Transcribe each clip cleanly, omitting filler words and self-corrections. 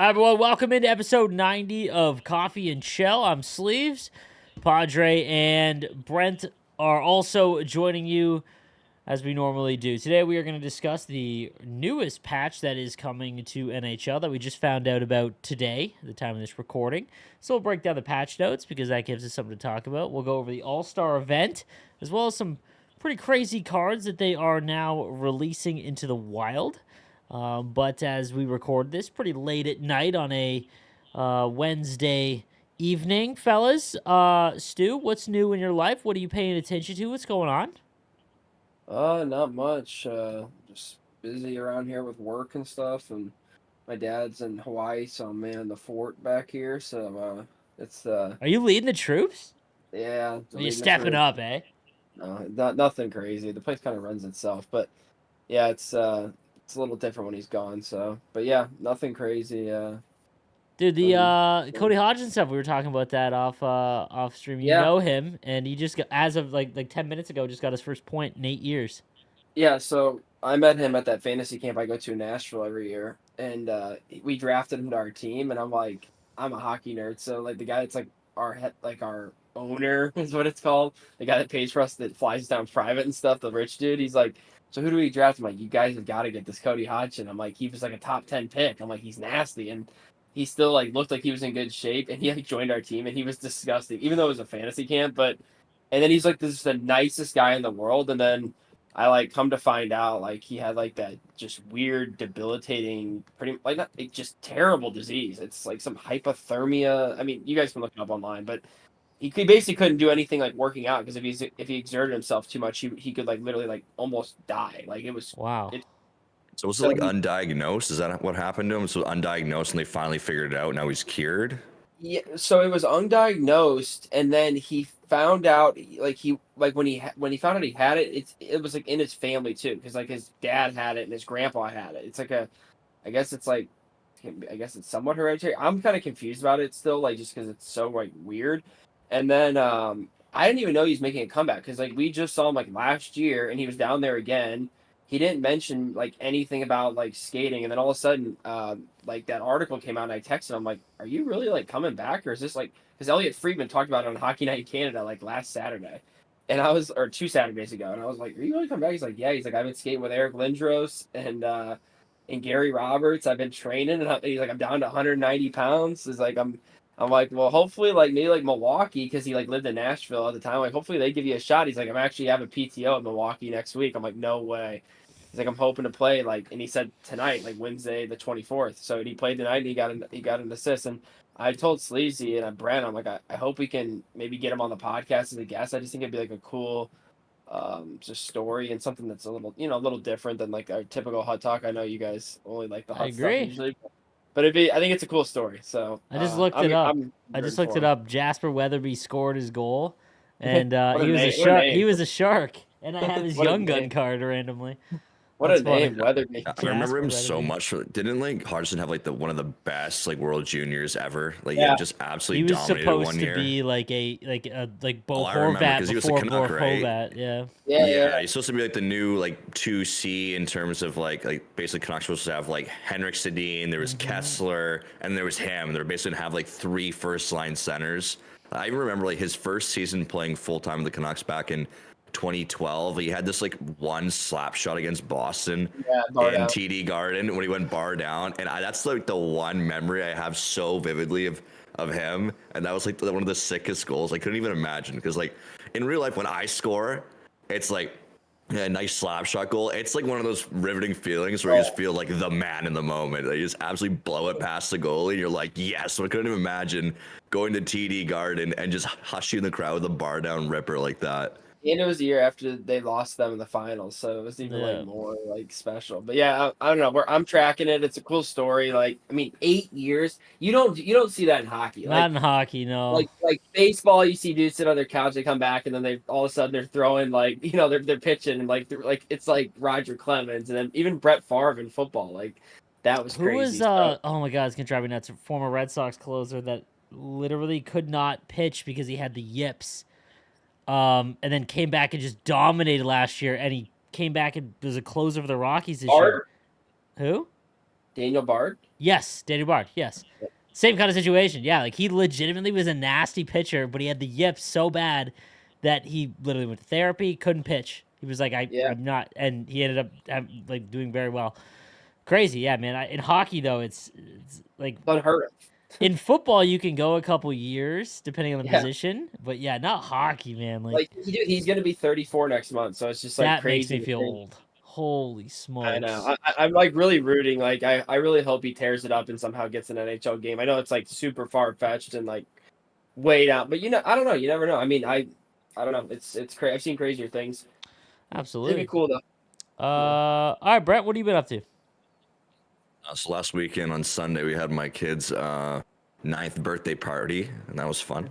Hi, everyone. Welcome into episode 90 of Coffee and Chel. I'm Sleeves. Padre and Brent are also joining you as we normally do. Today, we are going to discuss the newest patch that is coming to NHL that we just found out about today, the time of this recording. So, we'll break down the patch notes because that gives us something to talk about. We'll go over the All-Star event as well as some pretty crazy cards that they are now releasing into the wild. But as we record this pretty late at night on a Wednesday evening, fellas, Stu, what's new in your life? What are you paying attention to? What's going on? Not much. Just busy around here with work and stuff, and my dad's in Hawaii, so I'm manning the fort back here. So it's Are you leading the troops? yeah, Are you leading the stepping troop. up, eh? No, not nothing crazy. The place kind of runs itself, but yeah, it's a little different when he's gone. So, but yeah, nothing crazy. Dude, the Nothing. Cody Hodgson stuff, we were talking about that off stream. You Yeah, know him, and he just got, as of like 10 minutes ago, just got his first point in 8 years. yeah. So I met him at that fantasy camp I go to in Nashville every year, and we drafted him to our team. And I'm a hockey nerd, so like the guy that's like our head, like our owner is what it's called. The guy that pays for us that flies down private and stuff. The rich dude. He's like, so who do we draft? I'm like, you guys have got to get this Cody Hodgson. I'm like, he was like a top 10 pick. I'm like, he's nasty, and he still like looked like he was in good shape, and he like joined our team, and he was disgusting, even though it was a fantasy camp. But and then he's like this is the nicest guy in the world, and then I like come to find out like he had like that just weird debilitating pretty like not like, just terrible disease. It's like some hypothermia. I mean, you guys can look it up online, but he basically couldn't do anything like working out because if he exerted himself too much, he could like literally like almost die. Like Wow. it So was it so like undiagnosed? Is that what happened to him? So undiagnosed, and they finally figured it out. Now he's cured. yeah, so it was undiagnosed, and then he found out like when he found out he had it, it was like in his family too, because like his dad had it and his grandpa had it. It's like a I guess it's like I guess it's somewhat hereditary. I'm kind of confused about it still, like just because it's so like weird. And then I didn't even know he was making a comeback because like we just saw him like last year and he was down there again. He didn't mention like anything about like skating, and then all of a sudden, like that article came out, and I texted him like, "Are you really like coming back, or is this like?" Because Elliot Friedman talked about it on Hockey Night in Canada like last Saturday, and I was or 2 Saturdays ago, and I was like, "Are you really coming back?" He's like, "Yeah." He's like, "I've been skating with Eric Lindros and Gary Roberts. I've been training, and he's like, I'm down to 190 pounds. He's like, I'm like, well, hopefully, like maybe like Milwaukee, because he like lived in Nashville at the time. Like, hopefully they give you a shot. He's like, I'm actually having PTO at Milwaukee next week. I'm like, no way. He's like, I'm hoping to play like, and he said tonight, like Wednesday the 24th. So he played tonight, and he got an assist. And I told Sleazy and Brent, I'm like, I hope we can maybe get him on the podcast as a guest. I just think it'd be like a cool just story and something that's a little a little different than like our typical hot talk. I know you guys only like the I hot stuff agree. usually, but I think it's a cool story. So I just looked it up. I'm I just rooting looked for it him. up. Jasper Weatherby scored his goal, and What a he was a name! What a shark. name! He was a shark, and I have his What a young gun name! card randomly. What a That's funny. name! Weatherby. I remember Jasper him so Weatherby. much. Didn't like Hodgson have like the one of the best like World Juniors ever? Like he Yeah, just He absolutely was dominated one supposed to year. be like Oh, Bo I remember Horvat because he was a before Bo Canuck, right? Horvat. Yeah. yeah, yeah. Yeah, he's supposed to be like the new like 2C in terms of like basically Canucks supposed to have like Henrik Sedin, there was hmm Kessler, and there was him. They're basically gonna have like three first line centers. I even remember like his first season playing full time with the Canucks back in 2012. He had this like one slap shot against Boston Yeah, bar in down. TD Garden when he went bar down, and that's like the one memory I have so vividly of him, and that was like one of the sickest goals. I couldn't even imagine because like in real life when I score, it's like a nice slap shot goal. It's like one of those riveting feelings where you just Oh, feel like the man in the moment. Like you just absolutely blow it past the goalie. You're like, yes. So I couldn't even imagine going to TD Garden and just hushing the crowd with a bar down ripper like that. and it was the year after they lost them in the finals, so it was even like Yeah. more like special. But yeah, I don't know. I'm tracking it. It's a cool story. Like, I mean, 8 years. You don't see that in hockey. Not in hockey, no. Like baseball, you see dudes sit on their couch, they come back, and then they all of a sudden they're throwing like they're pitching and like it's like Roger Clemens and then even Brett Favre in football. Like that was Who was crazy. So oh my god, it's gonna drive me nuts. Former Red Sox closer that literally could not pitch because he had the yips. And then came back and just dominated last year, and he came back and was a closer for the Rockies this year. Art, Who? Daniel Bard. Yes, Daniel Bard. Yes, same kind of situation. Yeah, like he legitimately was a nasty pitcher, but he had the yips so bad that he literally went to therapy, couldn't pitch. He was like, Yeah, I'm not, and he ended up like doing very well. Crazy, yeah, man. In hockey though, it's like unheard of. in football you can go a couple years depending on the Yeah, position, but yeah, not hockey, man. Like like he's gonna be 34 next month, so it's just like that makes me crazy to feel think. old. Holy I know. smokes. I'm like really rooting. Like I really hope he tears it up and somehow gets an NHL game. I know it's like super far fetched and like way down, but I don't know. You never know. I mean, I don't know. It's crazy. I've seen crazier things. It'd be Absolutely. cool though. Yeah. All right, Brent, what have you been up to? So last weekend on Sunday, we had my kid's ninth birthday party, and that was fun.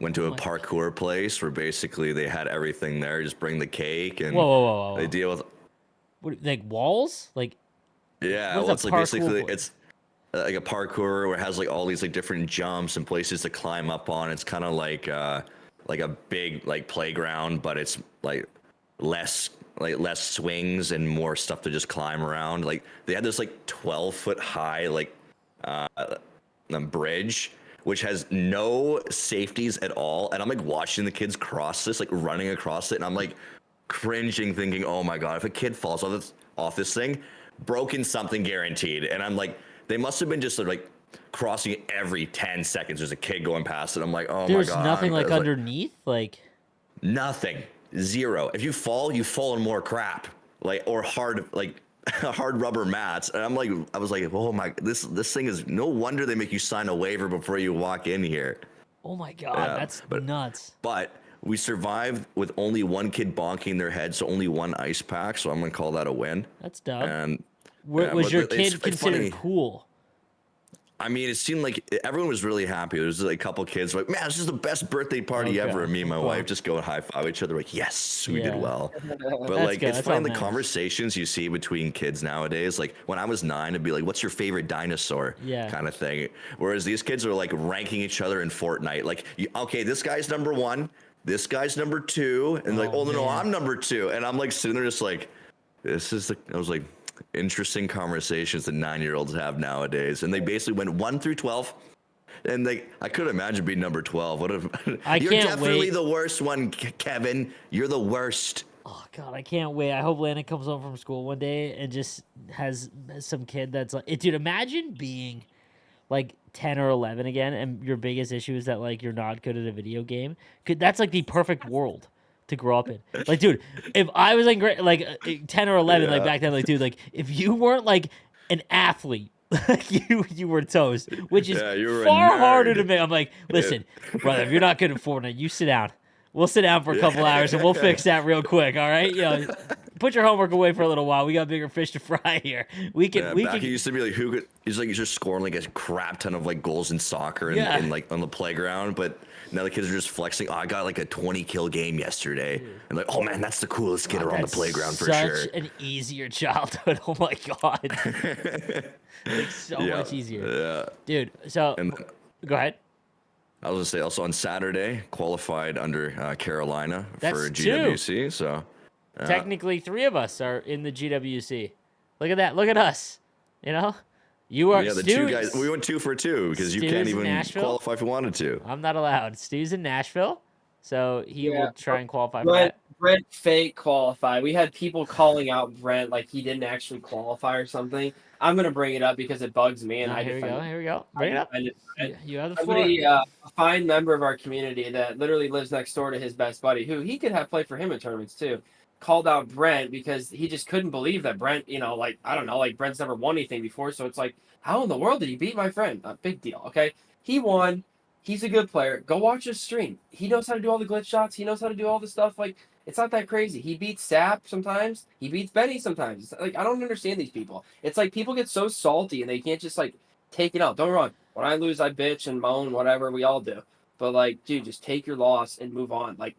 Went to Oh a my- parkour place where basically they had everything there. Just bring the cake, and Whoa, whoa, whoa, whoa, they whoa. deal with. What, like walls? Like Yeah, what is well, a it's like parkour basically place? it's like a parkour where it has like all these like different jumps and places to climb up on. It's kind of like a big like playground, but it's less less swings and more stuff to just climb around. Like they had this like 12-foot high bridge which has no safeties at all, and I'm like watching the kids cross this, like running across it, and I'm like cringing, thinking, "Oh my god, if a kid falls off this thing, broken something guaranteed." And I'm like, they must have been just like crossing it every 10 seconds. There's a kid going past it. I'm like, "Oh There's my god!" nothing I like was underneath, like nothing, zero. If you fall, you fall in more crap, like or hard like hard rubber mats. And I'm like, I was like, oh my, this thing is no wonder they make you sign a waiver before you walk in here. oh my god, Yeah, that's but nuts. but we survived with only one kid bonking their head, so only one ice pack. So I'm gonna call that a win. That's dub. And yeah, Was but your it's kid considered funny. cool? I mean, it seemed like everyone was really happy. There was like a couple kids like, man, this is the best birthday party Okay, ever. And me and my okay. wife just go and high five each other like, yes, we did Yeah. well. But That's like, good. it's That's all funny the matters. conversations you see between kids nowadays. Like when I was 9, it'd be like, what's your favorite dinosaur? Yeah. Kind of thing. Whereas these kids are like ranking each other in Fortnite. Like, okay, this guy's number 1, this guy's number 2, and like, Oh, oh no, man. I'm number 2, and I'm like sitting there just like, this is the. I was like, interesting conversations that 9-year-olds have nowadays, and they basically went 1 through 12. And I could imagine being number 12. What if you're can't definitely wait. the worst one, Kevin. You're the worst. Oh god, I can't wait. I hope Landon comes home from school one day and just has some kid that's like, dude, imagine being like 10 or 11 again, and your biggest issue is that like you're not good at a video game. That's like the perfect world to grow up in. Like, dude, if I was in grade like 10 or 11, like Yeah. back then, like, dude, like if you weren't like an athlete, like you were toast, which is Yeah, you were a far harder nerd. to make. I'm like, listen, brother, if you're not good at Fortnite, you sit down. We'll sit down for a couple hours and we'll fix that real quick. All right, put your homework away for a little while. We got bigger fish to fry here. We Yeah, can. back it used to be like who could. He's like he's just scoring like a crap ton of like goals in soccer and, Yeah. and like on the playground, but now the kids are just flexing. Oh, I got like a 20 kill game yesterday, and like, oh man, that's the coolest kid around the That's playground for such sure. an easier childhood. Oh my god, like so Yeah, much easier, Yeah, dude. So and go ahead. I was gonna say also on Saturday qualified under Carolina That's for 2. GWC. So Technically, 3 of us are in the GWC. Look at that. Look at us. You know, you are. yeah, the Stu, 2 guys. We went 2 for 2 because you Stu's can't in even Nashville? qualify if you wanted to. I'm not allowed. Stu's in Nashville, so he Yeah. will try and qualify for Brent that. Brent fake qualified. We had people calling out Brent like he didn't actually qualify or something. I'm gonna bring it up because it bugs me, and No, I here we defend go. Here we go. Bring it up. Brent. You have the floor. Somebody, a fine member of our community that literally lives next door to his best buddy, who he could have played for him in tournaments too, called out Brent because he just couldn't believe that Brent, like I don't know, like Brent's never won anything before. So it's like, how in the world did he beat my friend? A big deal, okay? He won. He's a good player. Go watch his stream. He knows how to do all the glitch shots. He knows how to do all the stuff. Like it's not that crazy. He beats Sap sometimes. He beats Benny sometimes. It's like I don't understand these people. It's like people get so salty and they can't just like take it out. Don't get me wrong. When I lose, I bitch and moan, whatever. We all do. But like, dude, just take your loss and move on. Like,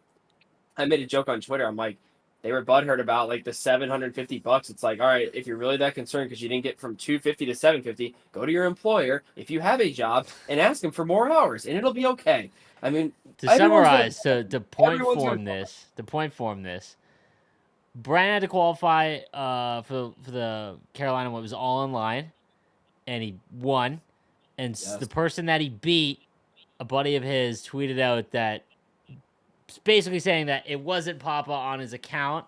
I made a joke on Twitter. I'm like, they were butthurt about like the $750. It's like, all right, if you're really that concerned because you didn't get from 250 to 750, go to your employer if you have a job and ask them for more hours, and it'll be okay. I mean, To everyone's summarize, gonna- to point everyone's gonna- form this, Brian had to qualify for the Carolina one. It was all online, and he won. And Yes. the person that he beat, a buddy of his, tweeted out that basically saying that it wasn't Papa on his account,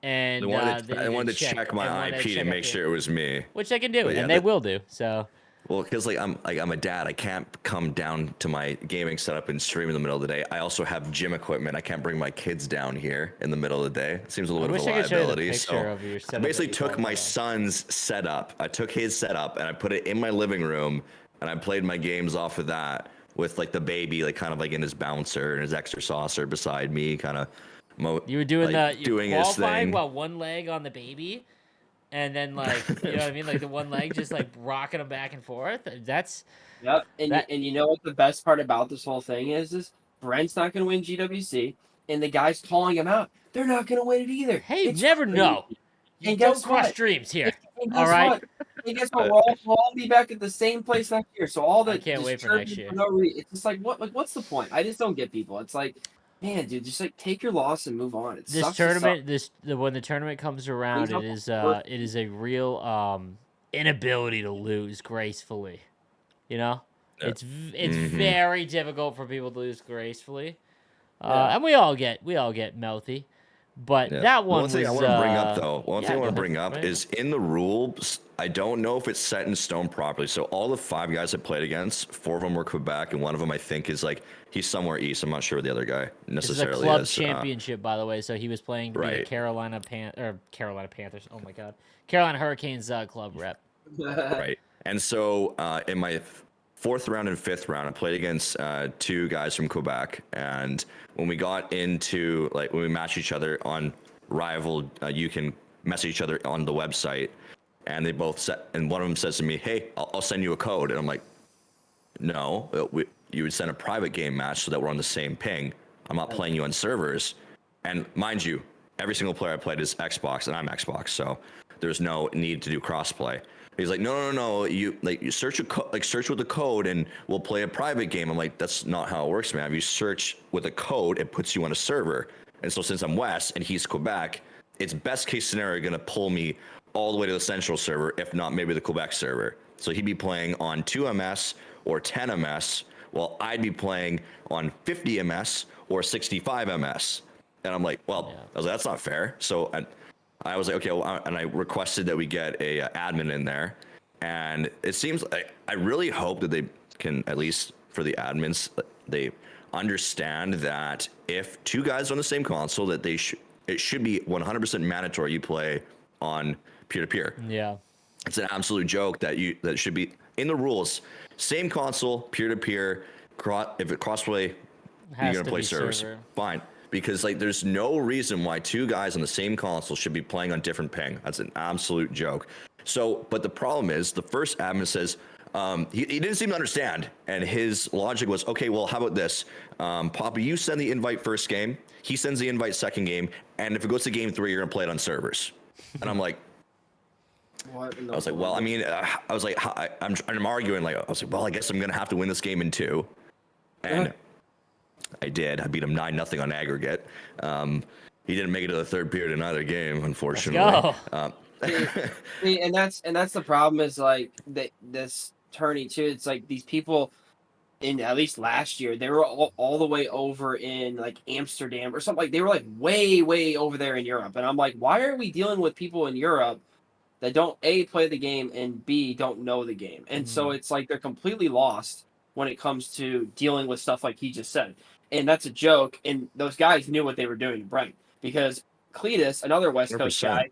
and I they wanted needed to check my and wanted IP to check make IP, sure it was me. which they can do, But yeah, and they will do. So well, because I'm a dad, I can't come down to my gaming setup and stream in the middle of the day. I also have gym equipment. I can't bring my kids down here in the middle of the day. It seems a little bit of a wish I could show you the liability. picture So of your I setup basically that you took my qualified. son's setup. I took his setup and I put it in my living room, and I played my games off of that with like the baby, like kind of like in his bouncer and his extra saucer beside me, kind of. You were doing like, you doing his qualifying thing. while one leg on the baby, and then like you know what I mean, like the one leg just like rocking them back and forth. That's Yep. And that. you know what the best part about this whole thing is Brent's not going to win GWC, and the guys calling him out, they're not going to win it either. Hey, you It's never crazy. know. You And don't guess crush what? dreams here. And All guess right. what? And guess what? We'll all be back at the same place next year. So all I the can't wait for chirping next year. no reason. It's just like what? Like what's the point? I just don't get people. It's like, man, dude, just like take your loss and move on. It This sucks to suck. tournament, when the tournament comes around, These are- it is a real inability to lose gracefully. You know, Yeah. it's Mhm. very difficult for people to lose gracefully, Yeah. and we all get mouthy. But Yeah. that one One thing was, I want to bring up, though, one yeah, thing I go want to ahead. bring up is in the rules, I don't know if it's set in stone properly. So all the 5 guys I played against, 4 of them were Quebec, and one of them I think is like he's somewhere east. I'm not sure where the other guy This is a necessarily club is. championship, by the way. So he was playing to be the Right. Carolina Panthers. Oh my God, Carolina Hurricanes club rep. Right. And so in my 4th round and 5th round, I played against 2 guys from Quebec. And when we got into, like, when we matched each other on Rival, you can message each other on the website. And they both said, and one of them says to me, hey, I'll send you a code. And I'm like, no, you would send a private game match so that we're on the same ping. I'm not playing you on servers. And mind you, every single player I played is Xbox, and I'm Xbox, so there's no need to do crossplay. He's like, no. You search search with the code, and we'll play a private game. I'm like, that's not how it works, man. If you search with a code, it puts you on a server. And so since I'm West and he's Quebec, it's best case scenario going to pull me all the way to the central server, if not maybe the Quebec server. So he'd be playing on 2MS or 10MS, while I'd be playing on 50MS or 65MS. And I'm like, well, Yeah. I was like, that's not fair. So I was like, okay, well, and I requested that we get a admin in there. And it seems like I really hope that they can, at least for the admins, they understand that if 2 guys are on the same console, that it should be 100% mandatory you play on peer-to-peer. Yeah. It's an absolute joke that it should be in the rules. Same console, peer-to-peer. If it crossplay, you're Has gonna to play be servers. server. Fine, because like there's no reason why 2 guys on the same console should be playing on different ping. That's an absolute joke. So, but the problem is the first admin says he didn't seem to understand, and his logic was, okay, well, how about this? Papa, you send the invite first game. He sends the invite second game, and if it goes to game 3, you're gonna play it on servers. And I'm like. What in the I was like, well, I mean, I was like, I'm arguing, like, I was like, well, I guess I'm going to have to win this game in 2. And I did. I beat him 9-0 on aggregate. He didn't make it to the 3rd period in either game, unfortunately. Let's See, and that's the problem is like this tourney too. It's like these people in at least last year, they were all the way over in like Amsterdam or something. Like they were like way over there in Europe. And I'm like, why are we dealing with people in Europe that don't A, play the game, and B, don't know the game? And so it's like they're completely lost when it comes to dealing with stuff like he just said. And that's a joke. And those guys knew what they were doing to Brent, because Cletus, another West Coast 100%. guy,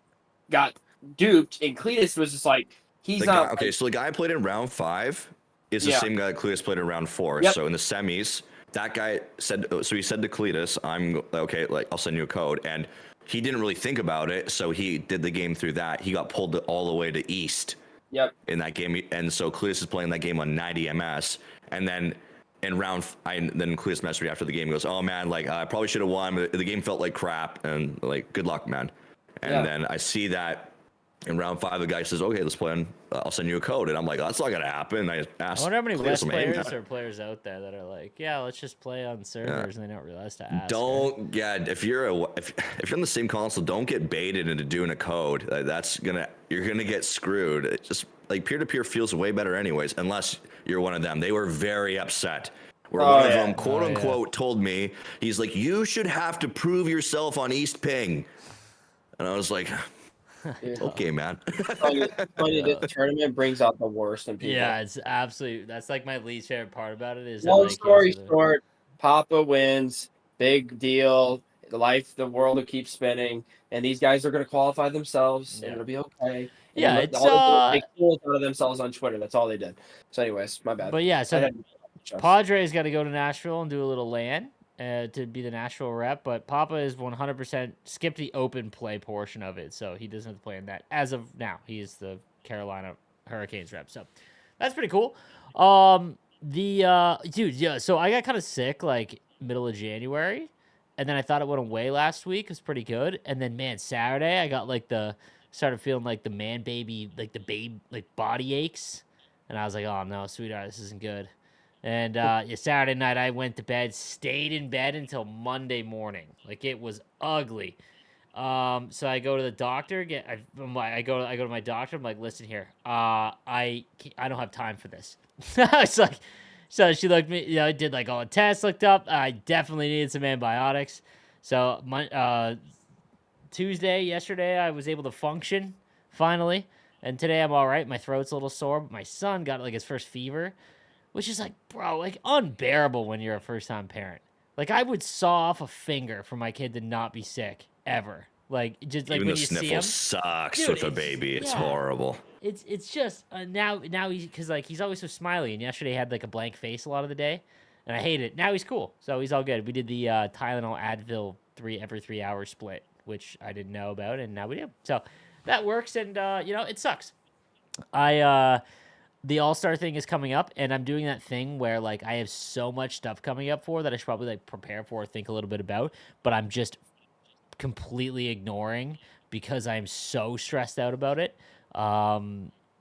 got duped, and Cletus was just like, he's The not. guy, okay, so the guy I played in round 5 is the Yeah. same guy that Cletus played in round 4. Yep. So in the semis, that guy said, so he said to Cletus, I'm okay, like, I'll send you a code. And he didn't really think about it, so he did the game through that. He got pulled all the way to East in that game, and so Cletus is playing that game on 90 MS. And then in then Cletus messaged me after the game. He goes, "Oh man, like I probably should have won, but the game felt like crap, and like good luck, man." And then I see that In round 5, the guy says, "Okay, let's play on. I'll send you a code." And I'm like, "That's not gonna happen." And I I asked wonder how many clear West some aim players down. or players out there that are like, yeah, let's just play on servers, and they don't realize to ask. Right? Don't get if you're if you're on the same console, don't get baited into doing a code. You're gonna get screwed. It just like peer to peer feels way better anyways, unless you're one of them. They were very upset. Where Oh, one of yeah. them, quote Oh, yeah. unquote, told me he's like, "You should have to prove yourself on East Ping," and I was like, Yeah. "Okay, man." Funny, this tournament brings out the worst in people. Yeah, it's absolutely. That's like my least favorite part about it is that Long like story yes, short, Papa wins. Big deal. The world will keep spinning, and these guys are going to qualify themselves, and Yeah. it'll be okay. And Yeah, then it's all they did was make fools out of themselves on Twitter. That's all they did. So, anyways, my bad. But yeah, I so had to- Padre's got to go to Nashville and do a little LAN to be the Nashville rep, but Papa is 100% skipped the open play portion of it, so he doesn't have to play in that as of now. He is the Carolina Hurricanes rep, so that's pretty cool. Dude, yeah, so I got kind of sick like middle of January, and then I thought it went away last week. It was pretty good, and then man, Saturday I got like started feeling like the man baby, like the babe, like body aches, and I was like, oh no, sweetheart, this isn't good. And yeah, Saturday night I went to bed, stayed in bed until Monday morning. Like it was ugly. So I go to the doctor. I go to my doctor. I'm like, listen here. I don't have time for this. It's like, so she looked me. You know, did like all the tests, looked up. I definitely needed some antibiotics. So yesterday, I was able to function finally, and today I'm all right. My throat's a little sore, but my son got like his first fever, which is like, bro, like unbearable when you're a first time parent. Like I would saw off a finger for my kid to not be sick ever. Like just like Even when the you see sniffle him, sucks dude, with a it's baby. It's yeah, horrible. it's just now he's because like he's always so smiley, and yesterday he had like a blank face a lot of the day, and I hate it. Now he's cool, so he's all good. We did the Tylenol Advil every 3 hour split, which I didn't know about, and now we do. So that works, and it sucks. The All-Star thing is coming up, and I'm doing that thing where like I have so much stuff coming up for that I should probably like prepare for or think a little bit about, but I'm just completely ignoring because I'm so stressed out about it.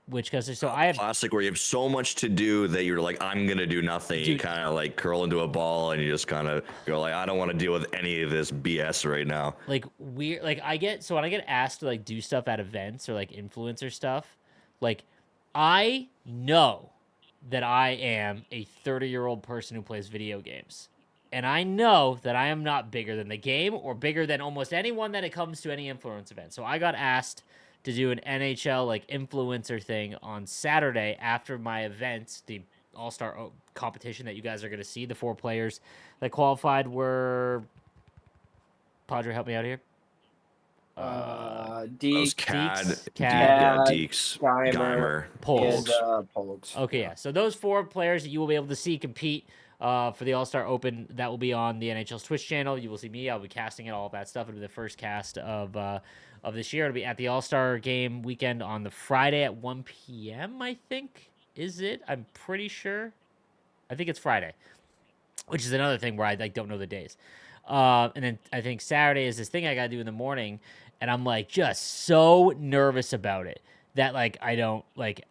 Which goes so I have Classic where you have so much to do that you're like, I'm gonna do nothing. You Dude. kind of like curl into a ball and you just kind of go like, I don't want to deal with any of this BS right now. like weird like when I get asked to like do stuff at events or like influencer stuff, like I know that I am a 30-year-old person who plays video games. And I know that I am not bigger than the game or bigger than almost anyone that it comes to any influence event. So I got asked to do an NHL like influencer thing on Saturday after my event, the All-Star competition that you guys are going to see. The 4 players that qualified were Padre, help me out here. Those Deke, Cad, Cad, Deeks, Geimer, Poles. and Poles. Okay, yeah. So those 4 players that you will be able to see compete for the All-Star Open, that will be on the NHL's Twitch channel. You will see me. I'll be casting it, all of that stuff. It'll be the first cast of this year. It'll be at the All-Star game weekend on the Friday at 1 p.m., I think. Is it? I'm pretty sure. I think it's Friday, which is another thing where I like don't know the days. And then I think Saturday is this thing I got to do in the morning, and I'm like just so nervous about it that like I don't like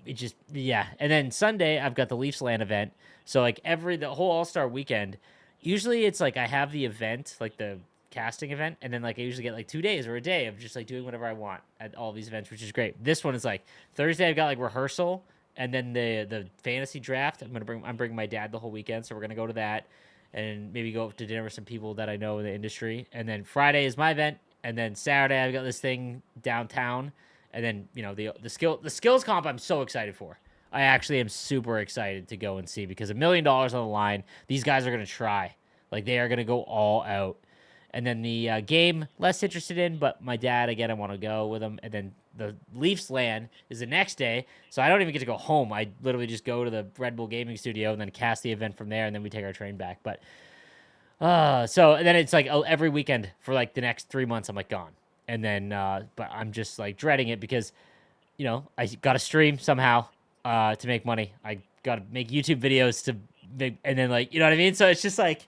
it just yeah. And then Sunday I've got the Leafs Land event, so like the whole All-Star weekend, usually it's like I have the event like the casting event, and then like I usually get like 2 days or a day of just like doing whatever I want at all these events, which is great. This one is like Thursday I've got like rehearsal, and then the fantasy draft. I'm bringing my dad the whole weekend, so we're gonna go to that and maybe go to dinner with some people that I know in the industry. And then Friday is my event, and then Saturday I've got this thing downtown, and then the skills comp I'm so excited for. I actually am super excited to go and see because $1 million on the line. These guys are gonna try, like they are gonna go all out. And then the game, less interested in, but my dad, again, I want to go with him. And then the Leafs LAN is the next day, so I don't even get to go home. I literally just go to the Red Bull Gaming Studio and then cast the event from there, and then we take our train back. But and then it's like every weekend for like the next 3 months, I'm like gone. And then, but I'm just like dreading it because, I got to stream somehow to make money. I got to make YouTube videos to make, and then like, you know what I mean? So it's just like,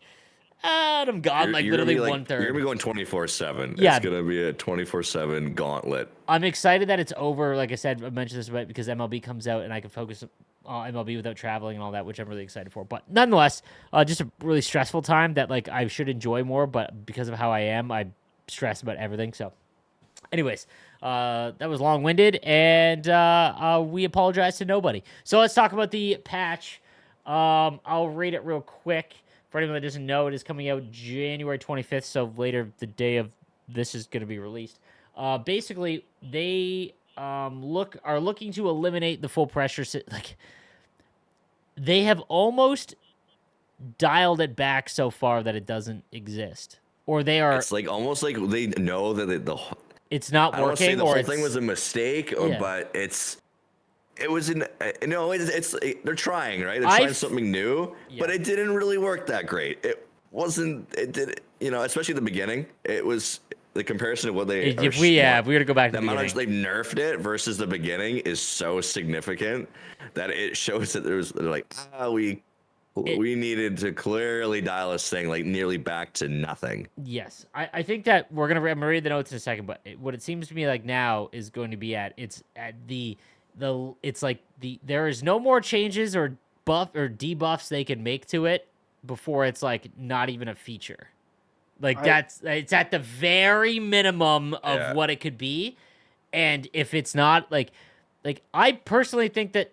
and I'm gone like You're literally gonna be, 1/3. You're gonna be going 24/7. Yeah. It's gonna be a 24/7 gauntlet. I'm excited that it's over. Like I said, I mentioned this because MLB comes out and I can focus on MLB without traveling and all that, which I'm really excited for. But nonetheless, just a really stressful time that like I should enjoy more, but because of how I am, I stress about everything. So, anyways, that was long-winded, and we apologize to nobody. So let's talk about the patch. I'll read it real quick. For anyone that doesn't know, it is coming out January 25th, so later the day of this is going to be released. Basically, they are looking to eliminate the full pressure. Like they have almost dialed it back so far that it doesn't exist, or they are. It's like almost like they know that It's not I don't want to say working, the or whole thing was a mistake, Yeah. but it was they're trying, right? They're trying something new, but it didn't really work that great. It did, especially the beginning. It was the comparison of what they if we were to go back to the the amount beginning. they nerfed it versus the beginning is so significant that it shows that they're like, we needed to clearly dial this thing like nearly back to nothing. Yes, I think that I'm gonna read the notes in a second, but what it seems to me like now is going to be it's at there is no more changes or buff or debuffs they can make to it before it's like not even a feature. Like it's at the very minimum of what it could be, and if it's not like I personally think that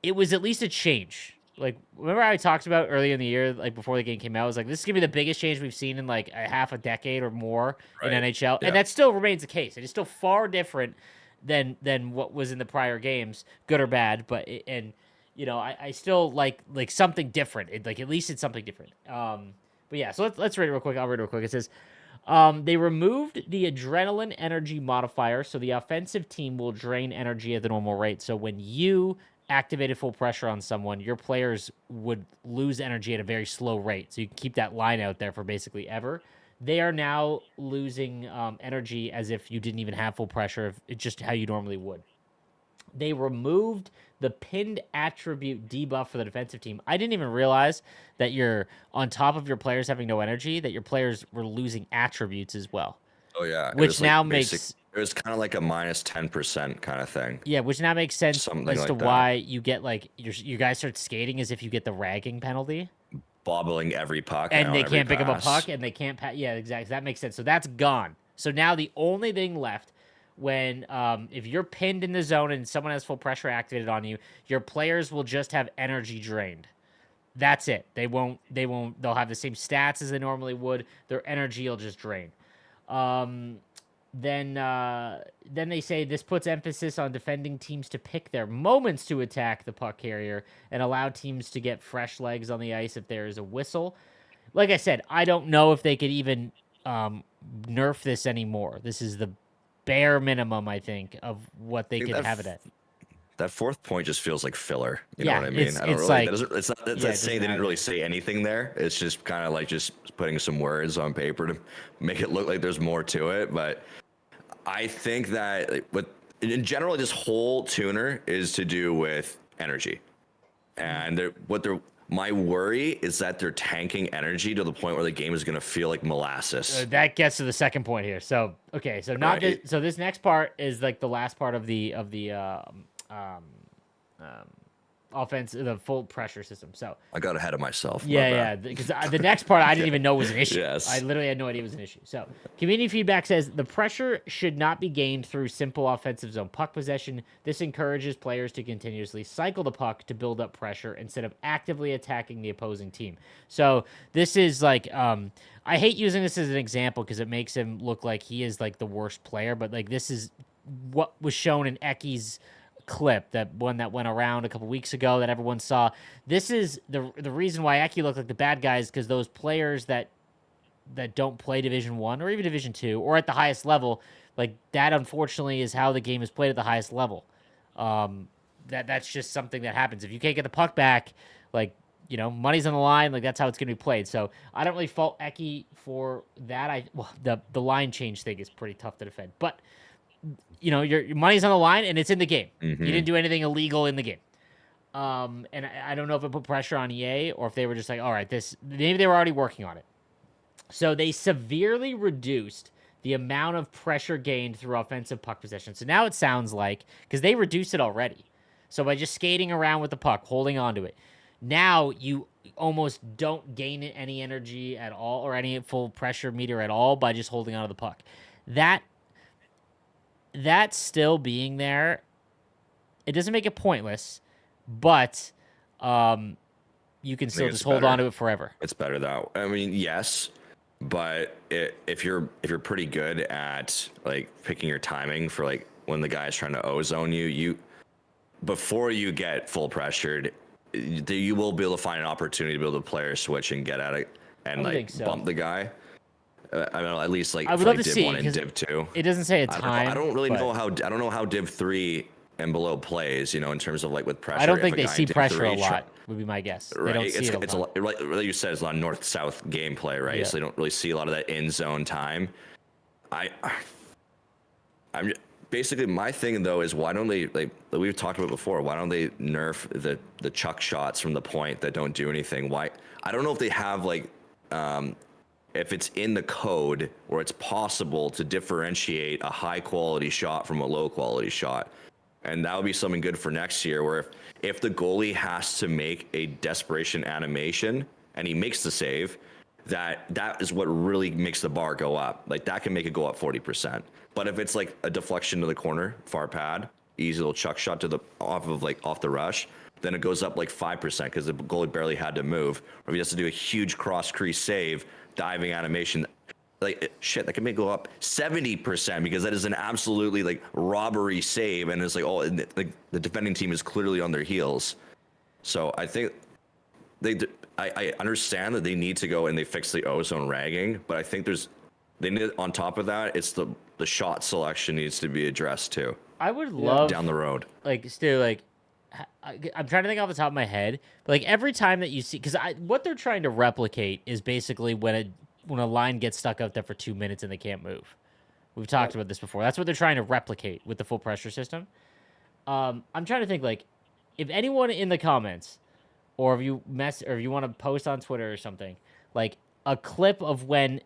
it was at least a change. Like, remember I talked about earlier in the year, like before the game came out, I was like, this is gonna be the biggest change we've seen in like a half a decade or more in NHL, and that still remains the case. It is still far different than what was in the prior games, good or bad. But I still like something different. Like at least it's something different. But yeah, so let's read it real quick. I'll read it real quick. It says. They removed the adrenaline energy modifier, so the offensive team will drain energy at the normal rate. So when you activated full pressure on someone, your players would lose energy at a very slow rate. So you can keep that line out there for basically ever. They are now losing energy as if you didn't even have full pressure, just how you normally would. They removed the pinned attribute debuff for the defensive team. I didn't even realize that you're on top of your players having no energy, that your players were losing attributes as well. Oh yeah, which now makes it was kind of like a minus 10% kind of thing. Yeah, which now makes sense Something as like to that. why you get like you guys start skating as if you get the ragging penalty, bobbling every puck, and they can't pick up a pass. puck, and they can't. Yeah, exactly. That makes sense. So that's gone. So now the only thing left. When if you're pinned in the zone and someone has full pressure activated on you, your players will just have energy drained. That's it. They'll have the same stats as they normally would. Their energy will just drain. Then they say this puts emphasis on defending teams to pick their moments to attack the puck carrier and allow teams to get fresh legs on the ice if there is a whistle. Like I said, I don't know if they could even nerf this anymore. This is the bare minimum, I think, of what they could have it at. That fourth point just feels like filler. You Yeah, know what I mean? it's I don't really. like- It's not saying they didn't really say anything there. It's just kind of like just putting some words on paper to make it look like there's more to it. But I think that in general, this whole tuner is to do with energy, and my worry is that they're tanking energy to the point where the game is going to feel like molasses. That gets to the second point here. So okay, so not this, so this next part is like the last part of the offense, the full pressure system. So I got ahead of myself. Yeah, because the next part I didn't even know was an issue. Yes. I literally had no idea it was an issue. So, community feedback says the pressure should not be gained through simple offensive zone puck possession. This encourages players to continuously cycle the puck to build up pressure instead of actively attacking the opposing team. So, this is like, I hate using this as an example because it makes him look like he is like the worst player, but like this is what was shown in Eki's clip, that one that went around a couple weeks ago that everyone saw. This is the reason why Eki looked like the bad guys, because those players that don't play Division 1 or even Division 2 or at the highest level, like that unfortunately is how the game is played at the highest level. That's just something that happens. If you can't get the puck back, like, you know, money's on the line, like that's how it's going to be played. So I don't really fault Eki for that. The line change thing is pretty tough to defend, but you know, your money's on the line and it's in the game. Mm-hmm. You didn't do anything illegal in the game. And I don't know if it put pressure on EA or if they were just like, all right, maybe they were already working on it. So they severely reduced the amount of pressure gained through offensive puck possession. So now it sounds like, because they reduced it already. So by just skating around with the puck, holding onto it, now you almost don't gain any energy at all or any full pressure meter at all by just holding onto the puck. That still being there, it doesn't make it pointless, but you can still just hold on to it forever. It's better that. I mean, yes, but if you're pretty good at like picking your timing for like when the guy's trying to ozone you before you get full pressured, you will be able to find an opportunity to be able to player switch and get at it and like bump the guy. I mean, at least like I would love to Div see 1 and Div 2. It doesn't say a time. I don't really know how. I don't know how Div 3 and below plays. You know, in terms of like with pressure. I don't think they see pressure a lot. Would be my guess. Right. They don't see it it's a lot, like you said, it's a lot of north-south gameplay, right? Yeah. So they don't really see a lot of that in-zone time. I'm basically my thing though is why don't they like we've talked about before? Why don't they nerf the chuck shots from the point that don't do anything? Why? I don't know if they have like. If it's in the code where it's possible to differentiate a high quality shot from a low quality shot. And that would be something good for next year where if the goalie has to make a desperation animation and he makes the save, that is what really makes the bar go up. Like that can make it go up 40%. But if it's like a deflection to the corner, far pad, easy little chuck shot off the rush, then it goes up like 5% because the goalie barely had to move. Or if he has to do a huge cross crease save, diving animation, like shit, that can make it go up 70% because that is an absolutely like robbery save, and it's like like the defending team is clearly on their heels. So I think I understand that they need to go and they fix the ozone ragging, but I think they need on top of that, it's the shot selection needs to be addressed too. I would love down the road, like Stu, like I'm trying to think off the top of my head, but like every time that you see, because what they're trying to replicate is basically when a line gets stuck out there for 2 minutes and they can't move. We've talked about this before. That's what they're trying to replicate with the full pressure system. I'm trying to think like if anyone in the comments or if you want to post on Twitter or something, like a clip of when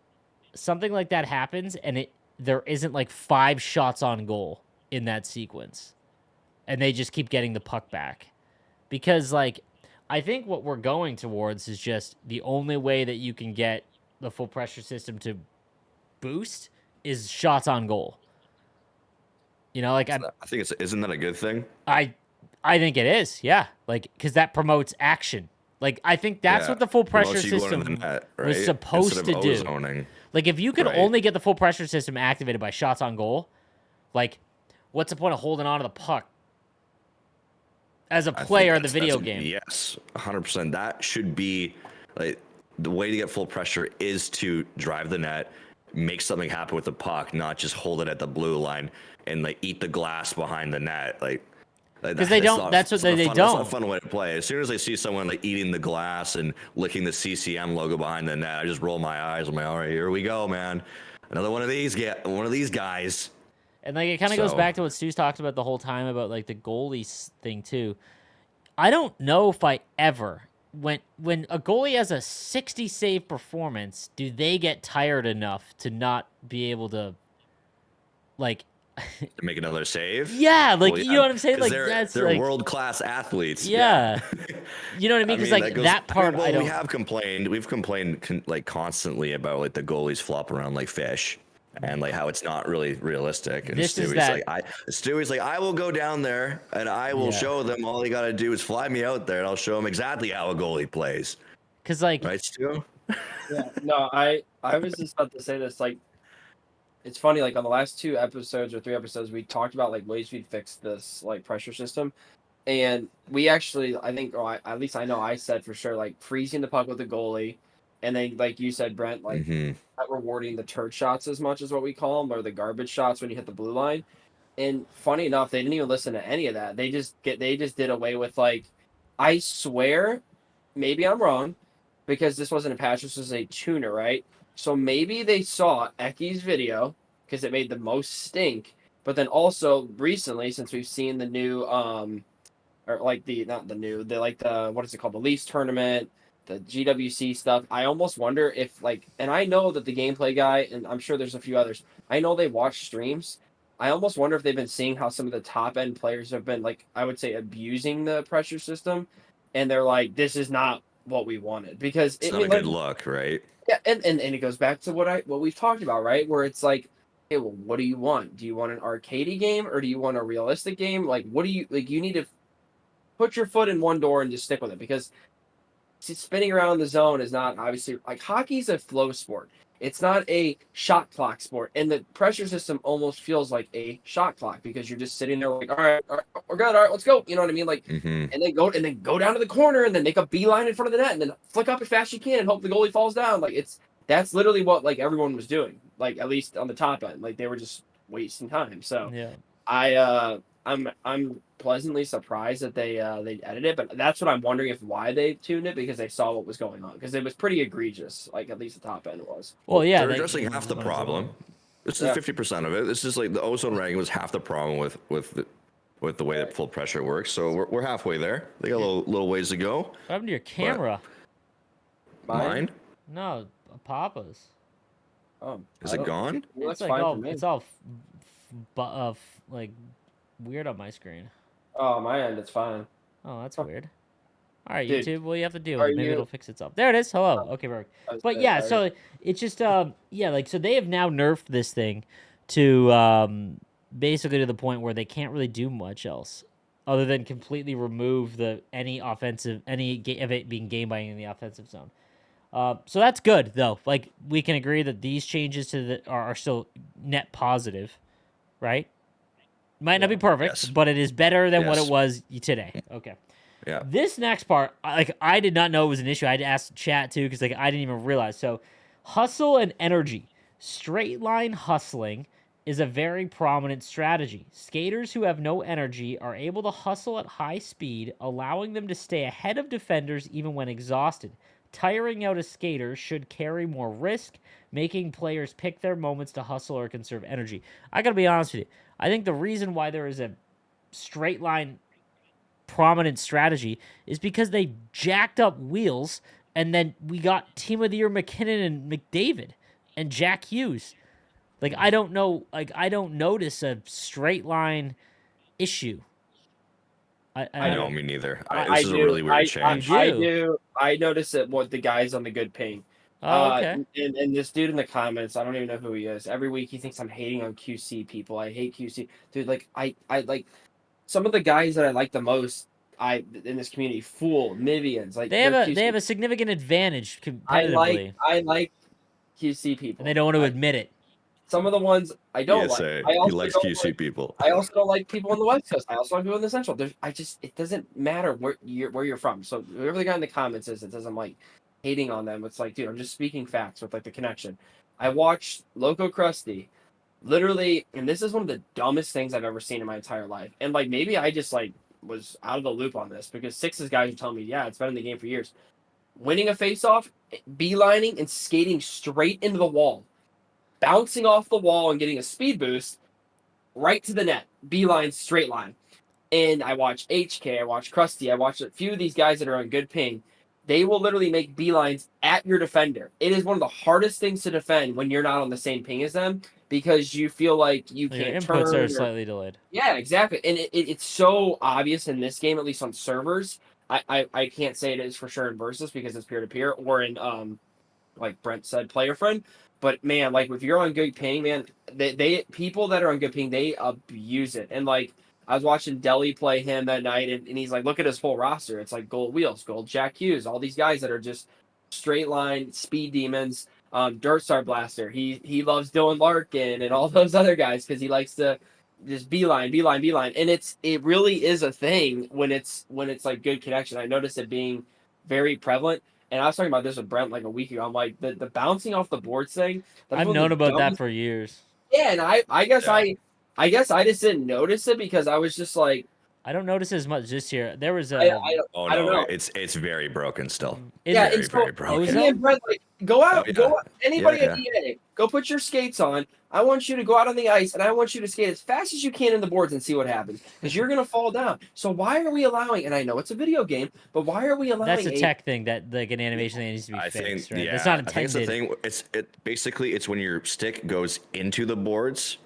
something like that happens and there isn't like 5 shots on goal in that sequence. And they just keep getting the puck back. Because, like, I think what we're going towards is just the only way that you can get the full pressure system to boost is shots on goal. You know, like, I think isn't that a good thing? I think it is, yeah. Like, because that promotes action. Like, I think that's what the full pressure system was supposed to do. Like, if you could only get the full pressure system activated by shots on goal, like, what's the point of holding on to the puck? As a player in the video game. Yes, 100%. That should be like the way to get full pressure is to drive the net, make something happen with the puck, not just hold it at the blue line and like eat the glass behind the net. Because they don't. That's what they don't. That's not a fun way to play. As soon as I see someone like eating the glass and licking the CCM logo behind the net, I just roll my eyes. I'm like, all right, here we go, man. Another one of these guys. And like it kind of goes back to what Stu's talked about the whole time about like the goalie thing too. I don't know if I ever when a goalie has a 60 save performance, do they get tired enough to not be able to like to make another save? Yeah, like you know what I'm saying? Like they're like, world-class athletes. Yeah. You know what I mean? Because like that part, I don't. We've complained like constantly about like the goalies flop around like fish. And like how it's not really realistic. And Stewie's like, I will go down there and I will show them. All they got to do is fly me out there, and I'll show them exactly how a goalie plays. Because like, right, Stu? Yeah. No, I was just about to say this. Like, it's funny. Like on the last 2 episodes or 3 episodes, we talked about like ways we'd fix this like pressure system, and we actually, I think, or at least I know I said for sure, like freezing the puck with the goalie. And then, like you said, Brent, like not rewarding the turd shots as much as what we call them, or the garbage shots when you hit the blue line. And funny enough, they didn't even listen to any of that. They just did away with like, I swear, maybe I'm wrong, because this wasn't a patch, this was a tuner, right? So maybe they saw Eki's video because it made the most stink. But then also recently, since we've seen the new or like not the new, the like the what is it called, the Leafs tournament, the GWC stuff. I almost wonder if like, and I know that the gameplay guy, and I'm sure there's a few others. I know they watch streams. I almost wonder if they've been seeing how some of the top end players have been like, I would say, abusing the pressure system, and they're like, this is not what we wanted because It's I not a mean, good like, look, right? yeah, and it goes back to what we've talked about, right? Where it's like, hey, well, what do you want? Do you want an arcadey game or do you want a realistic game? Like, what do you like? You need to put your foot in one door and just stick with it because spinning around the zone is not obviously like hockey's a flow sport. It's not a shot clock sport, and the pressure system almost feels like a shot clock because you're just sitting there like, all right, we're good, all right, let's go. You know what I mean? Like, Mm-hmm. and then go down to the corner and then make a beeline in front of the net and then flick up as fast as you can and hope the goalie falls down. Like that's literally what like everyone was doing. Like at least on the top end, like they were just wasting time. So Yeah. I'm pleasantly surprised that they edited it, but that's what I'm wondering if why they tuned it because they saw what was going on because it was pretty egregious. Like at least the top end was. Well, yeah. They're they- addressing half the problem. This is Yeah. 50% of it. This is like the ozone ranking was half the problem with the way that full pressure works. So we're halfway there. They got a little ways to go. What happened to your camera? Mine? No, Papa's. Is it gone? Well, It's that's like fine all for me. it's all like weird on my screen. Oh, my end, it's fine. Oh, that's weird. All right, Dude, YouTube. Well, you have to deal are with it. Maybe you- it'll fix itself. There it is. Hello. Okay, perfect. But yeah, so it's just yeah, like so they have now nerfed this thing to basically to the point where they can't really do much else other than completely remove any of it being game binding in the offensive zone. So that's good though. Like we can agree that these changes are still net positive, right? Might not be perfect, Yes. but it is better than what Yes. it was today. Okay. Yeah. This next part, I did not know it was an issue. I had to ask chat too because like I didn't even realize. So, hustle and energy, straight line hustling is a very prominent strategy. Skaters who have no energy are able to hustle at high speed, allowing them to stay ahead of defenders even when exhausted. Tiring out a skater should carry more risk, making players pick their moments to hustle or conserve energy. I gotta be honest with you. I think the reason why there is a straight line prominent strategy is because they jacked up wheels and then we got Team of the Year McKinnon and McDavid and Jack Hughes. Like I don't know, like I don't notice a straight line issue. I know, me neither. I This is a do. really weird change. You I do. do. I notice it with the guys on the good ping. Oh, okay. And this dude in the comments, I don't even know who he is. Every week he thinks I'm hating on QC people. I hate QC. Dude, like I like some of the guys that I like the most in this community, Fool, Nivians, like They have they're a QC. they have a significant advantage competitively, I like QC people. and they don't want to admit it. Some of the ones I don't PSA. like. I He also likes don't QC like, people. I also don't like people on the West Coast. I also like people in the Central. It doesn't matter where you're from. So whoever the guy in the comments is, it doesn't like hating on them. It's like, dude, I'm just speaking facts with like the connection. I watched Loco Krusty, literally, and this is one of the dumbest things I've ever seen in my entire life. And like maybe I just like was out of the loop on this because Six's guys are telling me, yeah, it's been in the game for years. Winning a face-off, beelining, and skating straight into the wall, bouncing off the wall and getting a speed boost right to the net, beeline, straight line. And I watch HK, I watch Krusty, I watch a few of these guys that are on good ping. They will literally make beelines at your defender. It is one of the hardest things to defend when you're not on the same ping as them because you feel like you Your can't inputs turn. are slightly delayed. Yeah, exactly. And it's so obvious in this game, at least on servers. I can't say it is for sure in Versus because it's peer to peer or in like Brent said, player friend. But man, like if you're on good ping, man, they people that are on good ping, they abuse it. And like I was watching Delhi play him that night, and he's like, look at his whole roster. It's like Gold Wheels, Gold Jack Hughes, all these guys that are just straight line speed demons. Dirt Star Blaster, he loves Dylan Larkin and all those other guys because he likes to just beeline, and it really is a thing when it's like good connection. I noticed it being very prevalent. And I was talking about this with Brent like a week ago. I'm like the bouncing off the boards thing. I've known about that for years. Yeah, and I guess Yeah. I guess I just didn't notice it because I was just like I don't notice as much this year. There was I, a I, Oh I don't no, know. it's very broken still. is Yeah, it and so Very broken. me and Brent, like, go Oh out, yeah, go out, yeah, anybody at yeah. EA, go put your skates on. I want you to go out on the ice, and I want you to skate as fast as you can in the boards and see what happens, because you're gonna fall down. So why are we allowing? And I know it's a video game, but why are we that's allowing a tech thing that like an animation thing needs to be I fixed, think right? That's not I think it's the intended. thing. It's when your stick goes into the boards.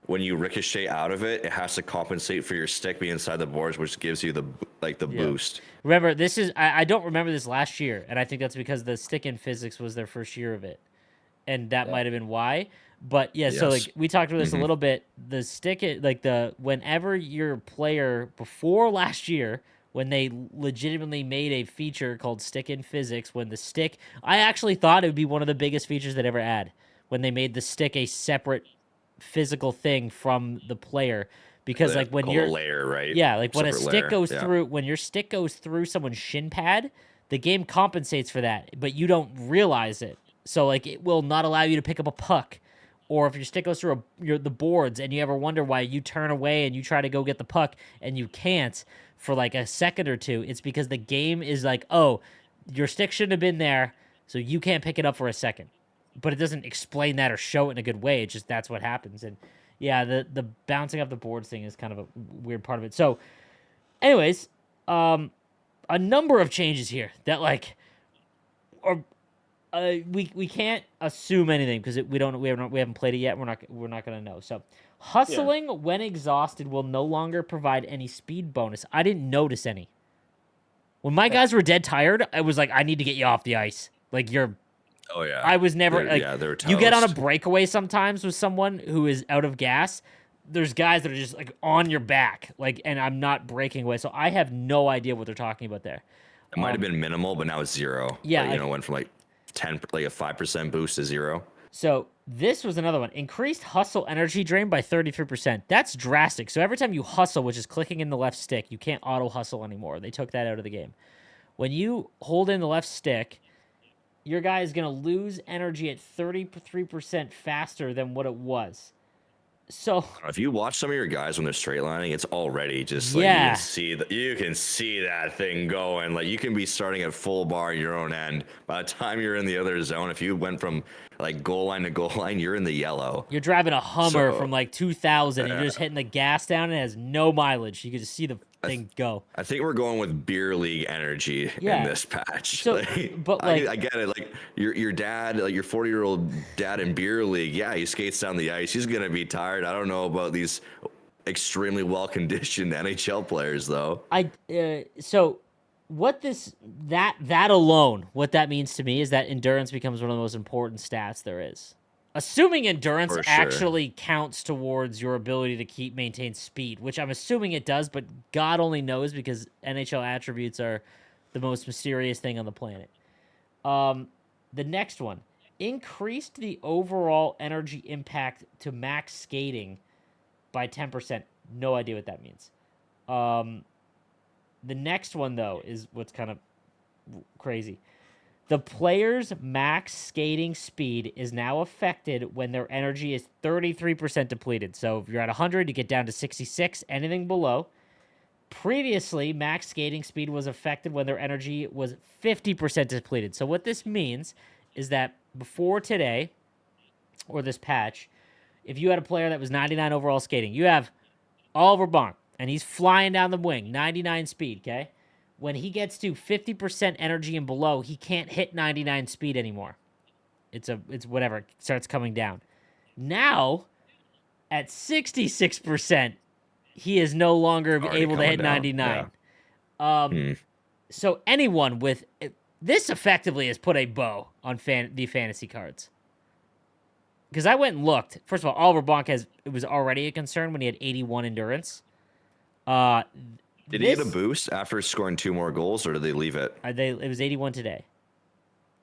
When you ricochet out of it, it has to compensate for your stick being inside the boards, which gives you the Yeah. boost. Remember, this is I don't remember this last year, and I think that's because the stick in physics was their first year of it, and that Yeah. might have been why. But yeah, so Yes. like we talked about this a little bit. The stick, like the whenever your player before last year, when they legitimately made a feature called stick in physics, when the stick, I actually thought it would be one of the biggest features they'd ever add when they made the stick a separate physical thing from the player, because like when Called a you're layer, right? yeah, like when a Separate stick layer. goes Yeah. through, when your stick goes through someone's shin pad, the game compensates for that, but you don't realize it. So like it will not allow you to pick up a puck, or if your stick goes through the boards and you ever wonder why you turn away and you try to go get the puck and you can't for like a second or two, it's because the game is like, oh, your stick shouldn't have been there, so you can't pick it up for a second. But it doesn't explain that or show it in a good way. It's just that's what happens. And yeah, the bouncing off the boards thing is kind of a weird part of it. So, anyways, a number of changes here that like are we can't assume anything because we haven't played it yet. We're not gonna know. So, hustling when exhausted will no longer provide any speed bonus. I didn't notice any. When my guys were dead tired, I was like, I need to get you off the ice. Like you're Oh yeah. I was never like they're you get on a toast. breakaway sometimes with someone who is out of gas. There's guys that are just like on your back, like, and I'm not breaking away, so I have no idea what they're talking about there. It might have been minimal, but now it's zero. Yeah, Like, like- went from like 10, like a 5% boost to zero. So this was another one. Increased hustle energy drain by 33%. That's drastic. So every time you hustle, which is clicking in the left stick, you can't auto hustle anymore. They took that out of the game. When you hold in the left stick, your guy is going to lose energy at 33% faster than what it was. So If you watch some of your guys when they're straight lining, it's already just like Yeah. you can see that thing going. Like you can be starting at full bar your own end. By the time you're in the other zone, if you went from like goal line to goal line, you're in the yellow. you're driving a Hummer So- from like 2000 and you're just hitting the gas down and it has no mileage. You can just see the thing go. I think we're going with beer league energy Yeah. in this patch. So, Like, but, like- I get it. Like your dad, like your 40-year-old dad in beer league, yeah, he skates down the ice. He's gonna be tired. I don't know about these extremely well-conditioned NHL players though. So what that alone, what that means to me is that endurance becomes one of the most important stats there is. Assuming endurance For sure. actually counts towards your ability to maintain speed, which I'm assuming it does, but God only knows because NHL attributes are the most mysterious thing on the planet. The next one, increased the overall energy impact to max skating by 10%. No idea what that means. The next one, though, is what's kind of crazy. The player's max skating speed is now affected when their energy is 33% depleted. So if you're at 100, you get down to 66, anything below. Previously, max skating speed was affected when their energy was 50% depleted. So what this means is that before today, or this patch, if you had a player that was 99 overall skating, you have Oliver Bonk, and he's flying down the wing, 99 speed, okay? When he gets to 50% energy and below, he can't hit 99 speed anymore. It's whatever, it starts coming down. Now, at 66%, he is no longer Already able to coming hit down, 99. So anyone with this effectively has put a bow on the fantasy cards. Because I went and looked. First of all, Oliver Bonk it was already a concern when he had 81 endurance. Did he get a boost after scoring 2 more goals, or did they leave it? It was 81 today.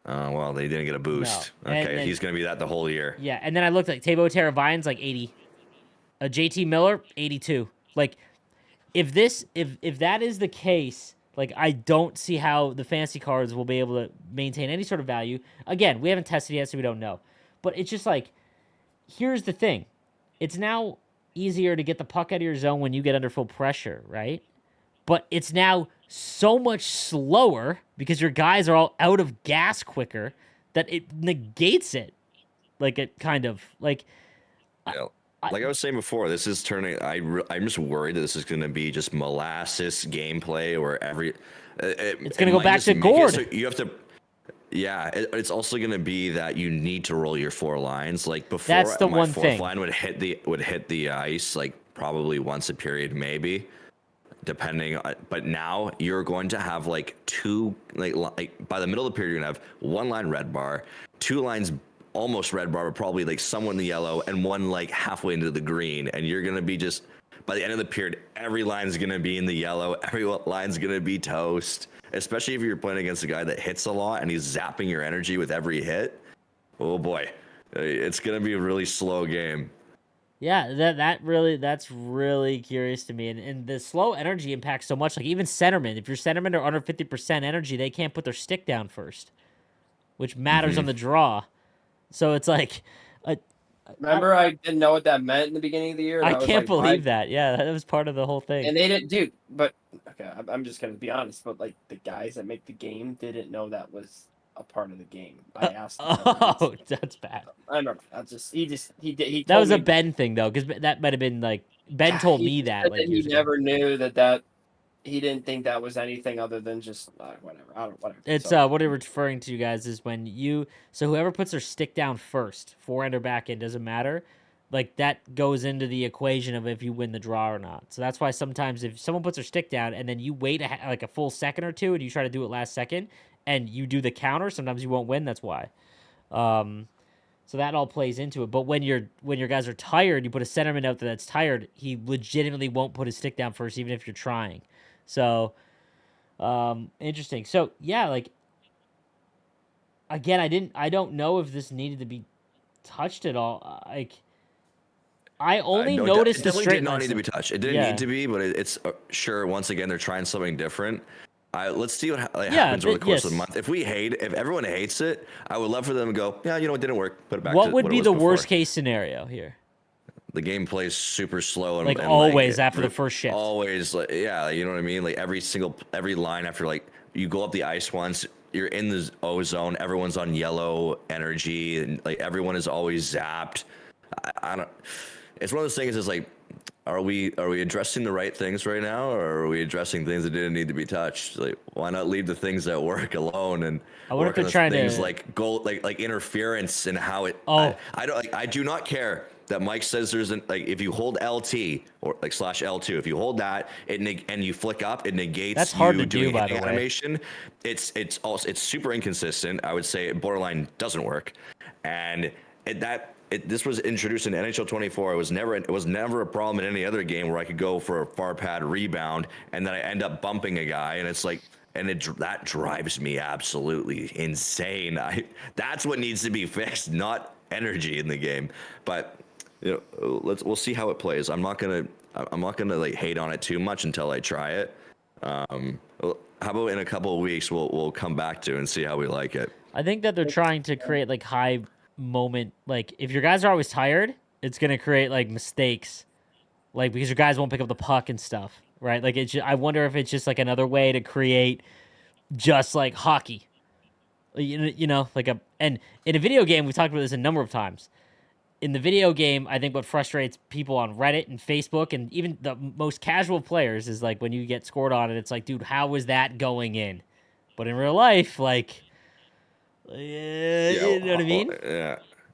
Well, they didn't get a boost. No. Okay, he's gonna be that the whole year. Yeah, and then I looked like Teuvo Teravainen's like 80. JT Miller, 82. Like, if that is the case, like I don't see how the fantasy cards will be able to maintain any sort of value. Again, we haven't tested yet, so we don't know. But it's just like, here's the thing. It's now easier to get the puck out of your zone when you get under full pressure, right? but it's now so much slower because your guys are all out of gas quicker that it negates it. Like it kind of like Yeah. Like I was saying before, this is turning. I'm just worried that this is going to be just molasses gameplay, where it's gonna go back to Gord. So you have to. Yeah, it's also going to be that you need to roll your 4 lines. Like before, That's the my one fourth thing. line would hit the ice like probably once a period, maybe, depending. But now you're going to have like 2 like by the middle of the period you're gonna have 1 line red bar, 2 lines almost red bar, but probably like somewhere in the yellow, and 1 like halfway into the green, and you're gonna be just by the end of the period, every line's gonna be in the yellow, every line's gonna be toast. Especially if you're playing against a guy that hits a lot and he's zapping your energy with every hit. Oh boy, it's gonna be a really slow game. Yeah, that's really curious to me. And the slow energy impacts so much. Like even centermen, if your centermen are under 50% energy, they can't put their stick down first, which matters on the draw. So it's like, Remember, I didn't know what that meant in the beginning of the year. And I was can't like, believe why? that. Yeah, that was part of the whole thing. And they didn't, dude. But okay, I'm just gonna be honest. But like the guys that make the game didn't know that was a part of the game. I asked them. Oh, that's bad. I don't know. I just he did he. That told was a me, Ben thing though, because that might have been like Ben told he me just that said like he years ago. never knew that he didn't think that was anything other than just whatever. I don't whatever. It's So, what I'm referring to, you guys, is when whoever puts their stick down first, forehand or backhand, doesn't matter. Like that goes into the equation of if you win the draw or not. So that's why sometimes if someone puts their stick down and then you wait like a full second or two and you try to do it last second and you do the counter, sometimes you won't win. That's why. So that all plays into it. But when your guys are tired, you put a centerman out there that's tired, he legitimately won't put his stick down first, even if you're trying. So interesting. So yeah, like again, I don't know if this needed to be touched at all. Like I only No, noticed it the definitely straight did not line need to be stuff. touched. It didn't Yeah. need to be, but it's sure. Once again, they're trying something different. Let's see what Yeah, happens over the course of the yes. month. If everyone hates it, I would love for them to go, yeah, you know, it didn't work. Put it back What to would what it be was the before. worst case scenario here? The game plays super slow and Like and always after the first shift. always like, yeah, you know what I mean. Like every line after like you go up the ice once, you're in the O zone. Everyone's on yellow energy, and like everyone is always zapped. I don't. It's one of those things. Is like, are we addressing the right things right now, or are we addressing things that didn't need to be touched? Like, why not leave the things that work alone and I wonder if work they're on the trying things to- like goal, like interference and how it. Oh. I don't. Like, I do not care that Mike says there's an like if you hold LT or like slash L2, if you hold that and you flick up, it negates. That's hard you to do, doing by hitting the way. animation. It's super inconsistent. I would say borderline doesn't work, and this was introduced in NHL 24. It was never a problem in any other game where I could go for a far pad rebound and then I end up bumping a guy, and it's like, that drives me absolutely insane. That's what needs to be fixed, not energy in the game. But you know, we'll see how it plays. I'm not gonna like hate on it too much until I try it. How about in a couple of weeks we'll come back to and see how we like it. I think that they're trying to create like high moment. Like if your guys are always tired, it's gonna create like mistakes, like because your guys won't pick up the puck and stuff, right? Like I wonder if it's just like another way to create just like hockey. You know, like and in a video game, we've talked about this a number of times. In the video game, I think what frustrates people on Reddit and Facebook and even the most casual players is like when you get scored on and it's like, dude, how was that going in? But in real life, like, you know what I mean?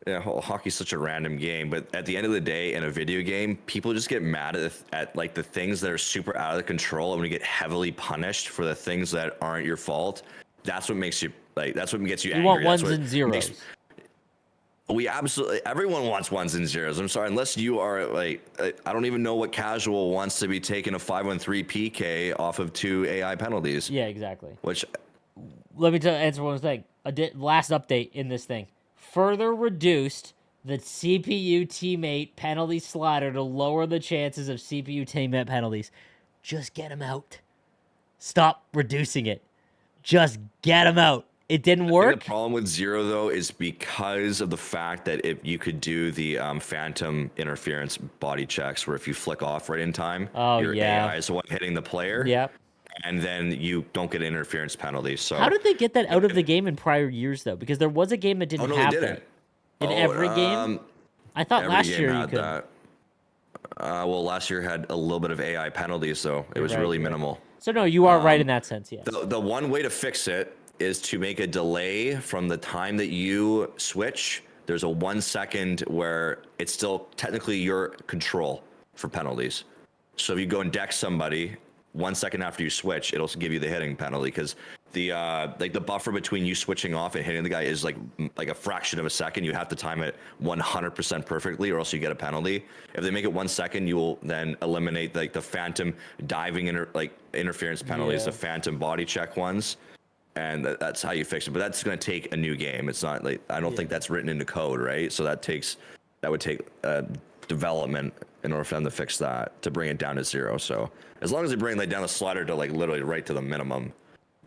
Yeah, hockey's such a random game, but at the end of the day, in a video game, people just get mad at like the things that are super out of the control, and when you get heavily punished for the things that aren't your fault, that's what makes you like. That's what gets you angry. You want That's ones what and zeros. Everyone wants ones and zeros. I'm sorry, unless you are like, I don't even know what casual wants to be taking a 5-on-3 PK off of 2 AI penalties. Yeah, exactly. Which, let me answer one thing. Last update in this thing. Further reduced the CPU teammate penalty slider to lower the chances of CPU teammate penalties. Just get them out. Stop reducing it. Just get them out. It didn't work. the problem with zero though is because of the fact that if you could do the phantom interference body checks, where if you flick off right in time, Oh, your yeah. AI is the one hitting the player. Yep. and then you don't get an interference penalty. So How did they get that out of the game in prior years though? Because there was a game that oh didn't no, they have didn't. that. In Oh, every game? I thought every last game year you had could. that. Well, last year had a little bit of AI penalties, so it was Right, really right. minimal. So no, you are right in that sense, yes. The one way to fix it is to make a delay from the time that you switch. There's a 1 second where it's still technically your control for penalties. So if you go and deck somebody 1 second after you switch, it'll give you the hitting penalty because the like the buffer between you switching off and hitting the guy is like a fraction of a second. You have to time it 100% perfectly, or else you get a penalty. If they make it 1 second, you will then eliminate like the phantom diving interference penalties, Yeah. the phantom body check ones, and that's how you fix it. But that's going to take a new game. It's not like I don't think that's written into code, right? So that would take development in order for them to fix that, to bring it down to 0. So as long as they bring down the slider to like literally right to the minimum,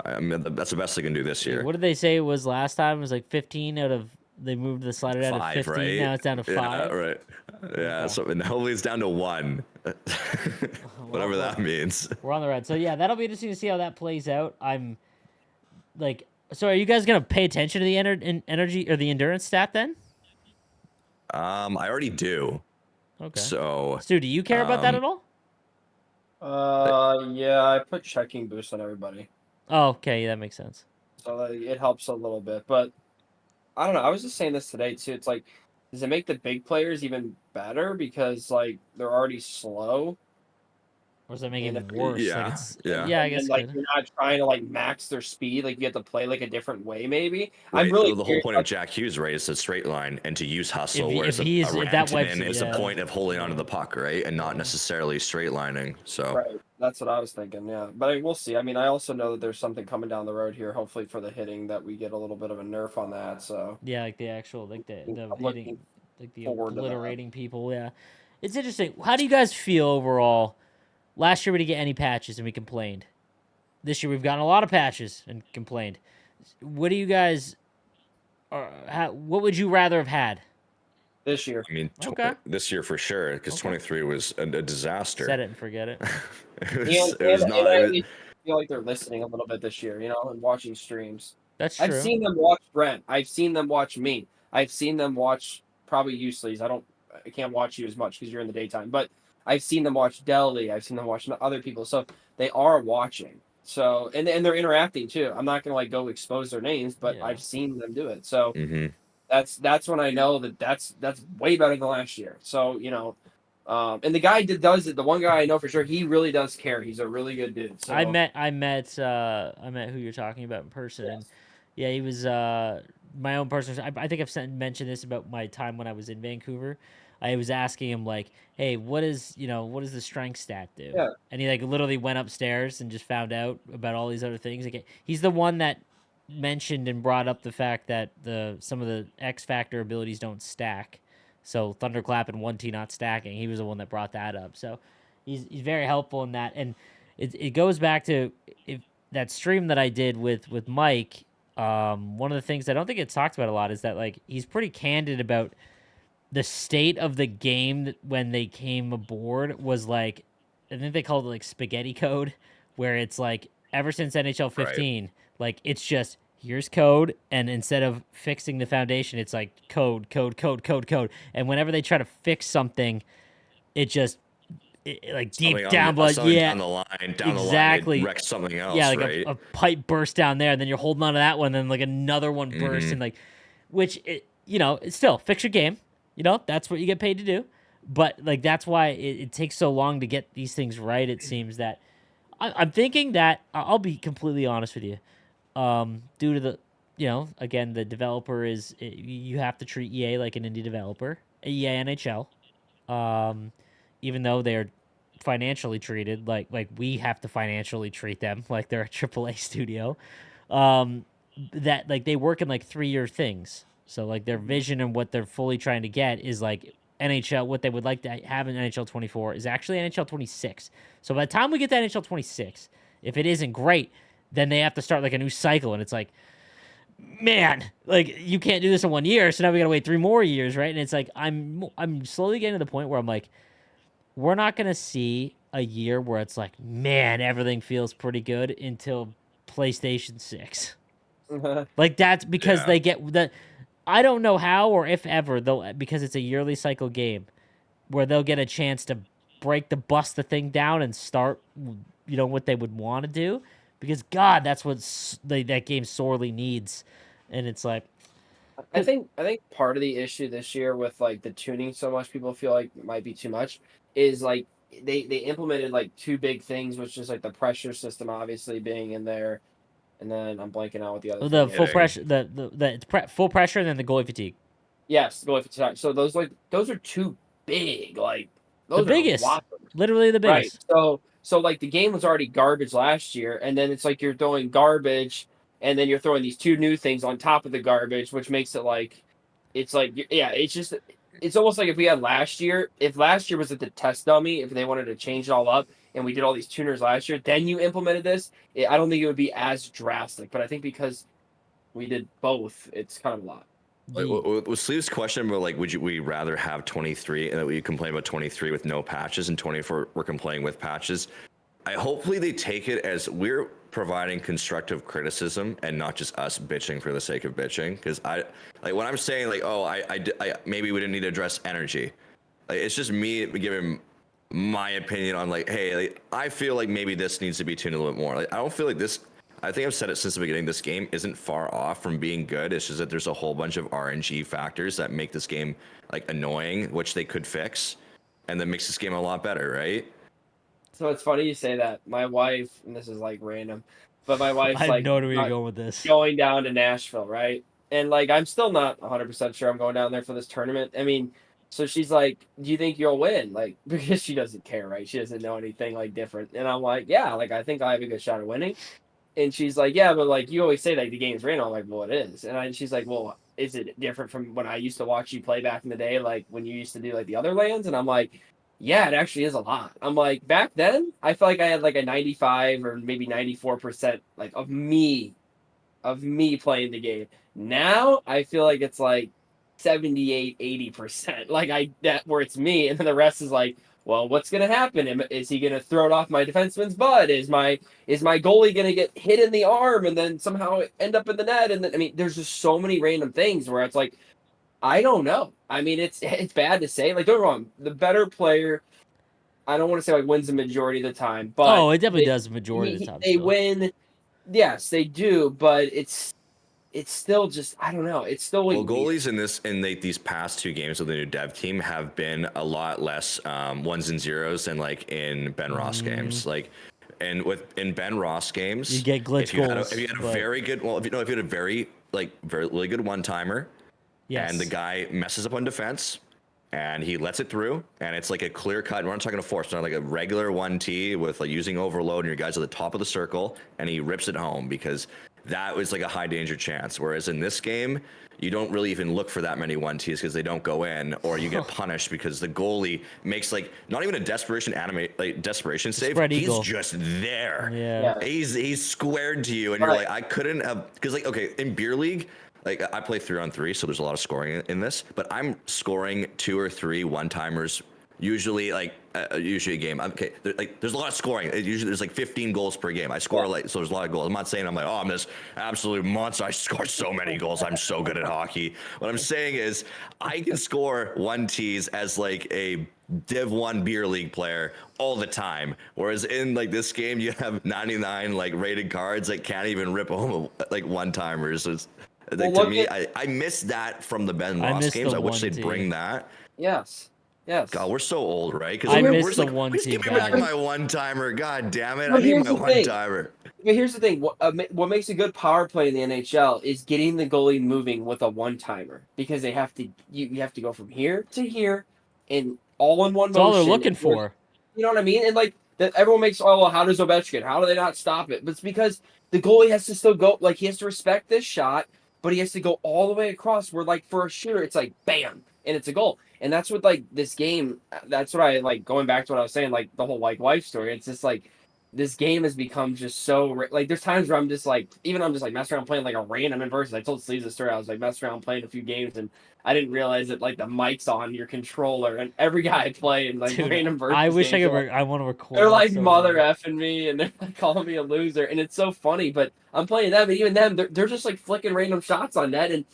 I mean that's the best they can do this year. What did they say it was last time? It was like 15 out of they moved the slider down to 5, 15. right? Now it's down to 5. Yeah, right. Yeah. Okay. So and hopefully it's down to 1, whatever that means. We're on the red. So yeah, that'll be interesting to see how that plays out. I'm like, so are you guys gonna pay attention to the energy or the endurance stat then? I already do. Okay. So Stu, do you care about that at all? Yeah, I put checking boost on everybody, Oh, okay, yeah, that makes sense. so that it helps a little bit. But I don't know. I was just saying this today too. It's like, does it make the big players even better because like they're already slow? Or does that make it And even if- worse? Yeah, Like it's, yeah. yeah, I And guess. then, like Good. you're not trying to like max their speed. Like you have to play like a different way. Maybe Right. I'm really The whole curious point about- of Jack Hughes, right, is a straight line and to use hustle, If whereas he's- if that wipes Rantanen it, is yeah. the point of holding onto the puck, right, and not necessarily straight lining. So Right, that's what I was thinking. Yeah, but we'll see. I mean, I also know that there's something coming down the road here. Hopefully for the hitting, that we get a little bit of a nerf on that. So Yeah, like the actual, like the I'm hitting, looking like the forward to that. obliterating people. Yeah, it's interesting. How do you guys feel overall? Last year we didn't get any patches and we complained. This year we've gotten a lot of patches and complained. What do you guys? What would you rather have had? this year, I mean, Okay. this year for sure, because 23 was a disaster. Set it and forget it. It was not. I It was, feel like they're listening a little bit this year, and watching streams. That's true. I've seen them watch Brent. I've seen them watch me. I've seen them watch probably you, Sleaze. I can't watch you as much because you're in the daytime, but I've seen them watch Deli. I've seen them watch other people. So they are watching. So and they're interacting too. I'm not gonna like go expose their names, but Yeah. I've seen them do it. So mm-hmm. that's when I know that's way better than last year. So and the guy that does it, the one guy I know for sure, he really does care. He's a really good dude. So I met who you're talking about in person, and Yes. yeah, he was my own person. I think I've mentioned this about my time when I was in Vancouver. I was asking him like, "Hey, what does the strength stat do?" Yeah. And he like literally went upstairs and just found out about all these other things. Like, he's the one that mentioned and brought up the fact that some of the X Factor abilities don't stack. So Thunderclap and 1T not stacking. He was the one that brought that up. So he's very helpful in that. And it goes back to that stream that I did with Mike. One of the things I don't think it's talked about a lot is that like he's pretty candid about the state of the game when they came aboard was like, I think they called it like spaghetti code, where it's like ever since NHL 15, like it's just here's code, and instead of fixing the foundation, it's like code, and whenever they try to fix something, it just like deep down blood, yeah, down the line, exactly. It wrecks something else, yeah, like right? a pipe burst down there, and then you're holding on to that one, and then like another one bursts, and like, which it's still fix your game. That's what you get paid to do. But like that's why it takes so long to get these things right. It seems that I'm thinking that I'll be completely honest with you. Due to the again, the developer you have to treat EA like an indie developer, EA NHL. Even though they're financially treated like we have to financially treat them like they're a AAA studio. That like they work in like 3-year things. So like their vision and what they're fully trying to get is like NHL. What they would like to have in NHL 24 is actually NHL 26. So by the time we get to NHL 26, if it isn't great, then they have to start like a new cycle, and it's like, man, like you can't do this in 1 year, so now we gotta wait 3 more years, right? And it's like I'm slowly getting to the point where I'm like, we're not gonna see a year where it's like, man, everything feels pretty good until PlayStation 6. Like that's because Yeah. they get the I don't know how or if ever they'll because it's a yearly cycle game where they'll get a chance to bust the thing down and start what they would want to do because God, that's what that game sorely needs, and it's like I think part of the issue this year with like the tuning so much people feel like it might be too much is like they implemented like two big things, which is like the pressure system obviously being in there, and then I'm blanking out what the other the thing full is. Hitting. pressure, full pressure, and then the goalie fatigue. Yes, go for attack. So those are two big like The those are biggest, whoppers. literally the Right. biggest. So like the game was already garbage last year, and then it's like you're throwing garbage, and then you're throwing these two new things on top of the garbage, which makes it like it's like yeah, it's just it's almost like if we had last year, if last year was at the test dummy, if they wanted to change it all up, and we did all these tuners last year, then you implemented this, I don't think it would be as drastic. But I think because we did both, it's kind of a lot. Like, The was Sleeve's question about like, would we rather have 23 and that we complain about 23 with no patches and 24 we're complaining with patches? I hopefully they take it as we're providing constructive criticism and not just us bitching for the sake of bitching. Because I like when I'm saying like, oh, I maybe we didn't need to address energy. Like, it's just me giving my opinion on like, hey, like, I feel like maybe this needs to be tuned a little bit more. Like, I don't feel like this. I think I've said it since the beginning. This game isn't far off from being good. It's just that there's a whole bunch of RNG factors that make this game like annoying, which they could fix, and that makes this game a lot better, right? So it's funny you say that. My wife, and this is like random, but my wife's I have like no idea where you're not going with this. going down to Nashville, right? And like I'm still not 100% sure I'm going down there for this tournament. I mean, so she's like, "Do you think you'll win?" Like because she doesn't care, right? She doesn't know anything like different. And I'm like, "Yeah, like I think I have a good shot of winning." And she's like, "Yeah, but like you always say like the game's random." I'm like, "Well, it is." She's like, "Well, is it different from when I used to watch you play back in the day, like when you used to do like the other lands?" And I'm like, "Yeah, it actually is a lot." I'm like, back then, I felt like I had like a 95 or maybe 94% like of me playing the game. Now I feel like it's like 78, 80%. Like that where it's me, and then the rest is like, well, what's gonna happen? Is he gonna throw it off my defenseman's butt? Is my goalie gonna get hit in the arm and then somehow end up in the net? And then I mean, there's just so many random things where it's like, I don't know. I mean, it's bad to say. Like, don't get me wrong, the better player, I don't want to say like wins the majority of the time, but Oh, it definitely does the majority of the time they still. win. Yes, they do, but it's still just I don't know. It's still like Well, weird. goalies in these past two games with the new dev team have been a lot less ones and zeros than like in Ben Ross games. Like, and in Ben Ross games, You get glitch if you goals, if you had a but very good, well, if you know, if you had a very really good one timer, yes. and the guy messes up on defense, and he lets it through, and it's like a clear cut. We're not talking a force, not like a regular 1T with like using overload, and your guys at the top of the circle, and he rips it home because that was like a high danger chance. Whereas in this game, you don't really even look for that many 1Ts because they don't go in, or you get punished because the goalie makes like not even a desperation save. Spread He's eagle. just there. Yeah. Yeah. He's squared to you, and you're Right. like, I couldn't have, because like, okay, in beer league, like I play 3-on-3, so there's a lot of scoring in this, but I'm scoring 2 or 3 one-timers usually, like usually a game. Okay, there's a lot of scoring. Usually there's like 15 goals per game. I score like, so there's a lot of goals. I'm not saying I'm like, oh, I'm this absolute monster. I score so many goals. I'm so good at hockey. What I'm saying is I can score 1Ts as like a Div 1 beer league player all the time. Whereas in like this game, you have 99 like rated cards that can't even rip home like one-timers. So it's, like, to Look me, at I miss that from the Ben I Ross miss games. the I wish they'd 1T. bring that. yes. God, we're so old, right? Because I we're miss just the like, one please T give me back bad. my one timer. God damn it, I But need here's my the one thing. timer. But here's the thing. What makes a good power play in the NHL is getting the goalie moving with a one timer because they have to you have to go from here to here in all in one That's all they're motion. looking And there's- for. You know what I mean? And like that, everyone makes oh well, how does Ovechkin? How do they not stop it? But it's because the goalie has to still go. Like he has to respect this shot, but he has to go all the way across. Where like for a shooter, it's like bam, and it's a goal. And that's what like this game. That's what I like going back to what I was saying. Like the whole like life story. It's just like this game has become just so like there's times where I'm just like messing around playing like a random inverse. I told Sleeves the story. I was like messing around playing a few games and I didn't realize that like the mic's on your controller and every guy I play in like Dude, random I versus wish I games. could. I want to record. They're That like so mother bad. effing me and they're like calling me a loser and it's so funny. But I'm playing them and even them they're just like flicking random shots on net and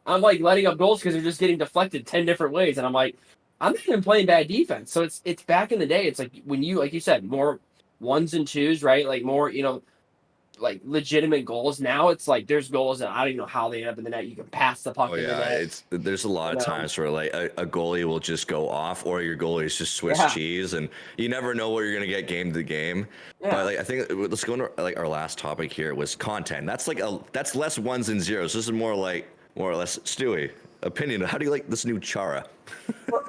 I'm like letting up goals because they're just getting deflected 10 different ways and I'm like I'm not even playing bad defense. So it's back in the day. It's like when you like you said more ones and twos, right? Like more like legitimate goals. Now it's like there's goals that I don't even know how they end up in the net. You can pass the puck Oh in the yeah, net. there's a lot You of know? times where like a goalie will just go off, or your goalie is just Swiss Yeah, cheese, and you never know what you're gonna get game to game. But yeah. like I think let's go into like our last topic here was content. That's less ones and zeros. This is more like more or less Stewie opinion. How do you like this new Chara?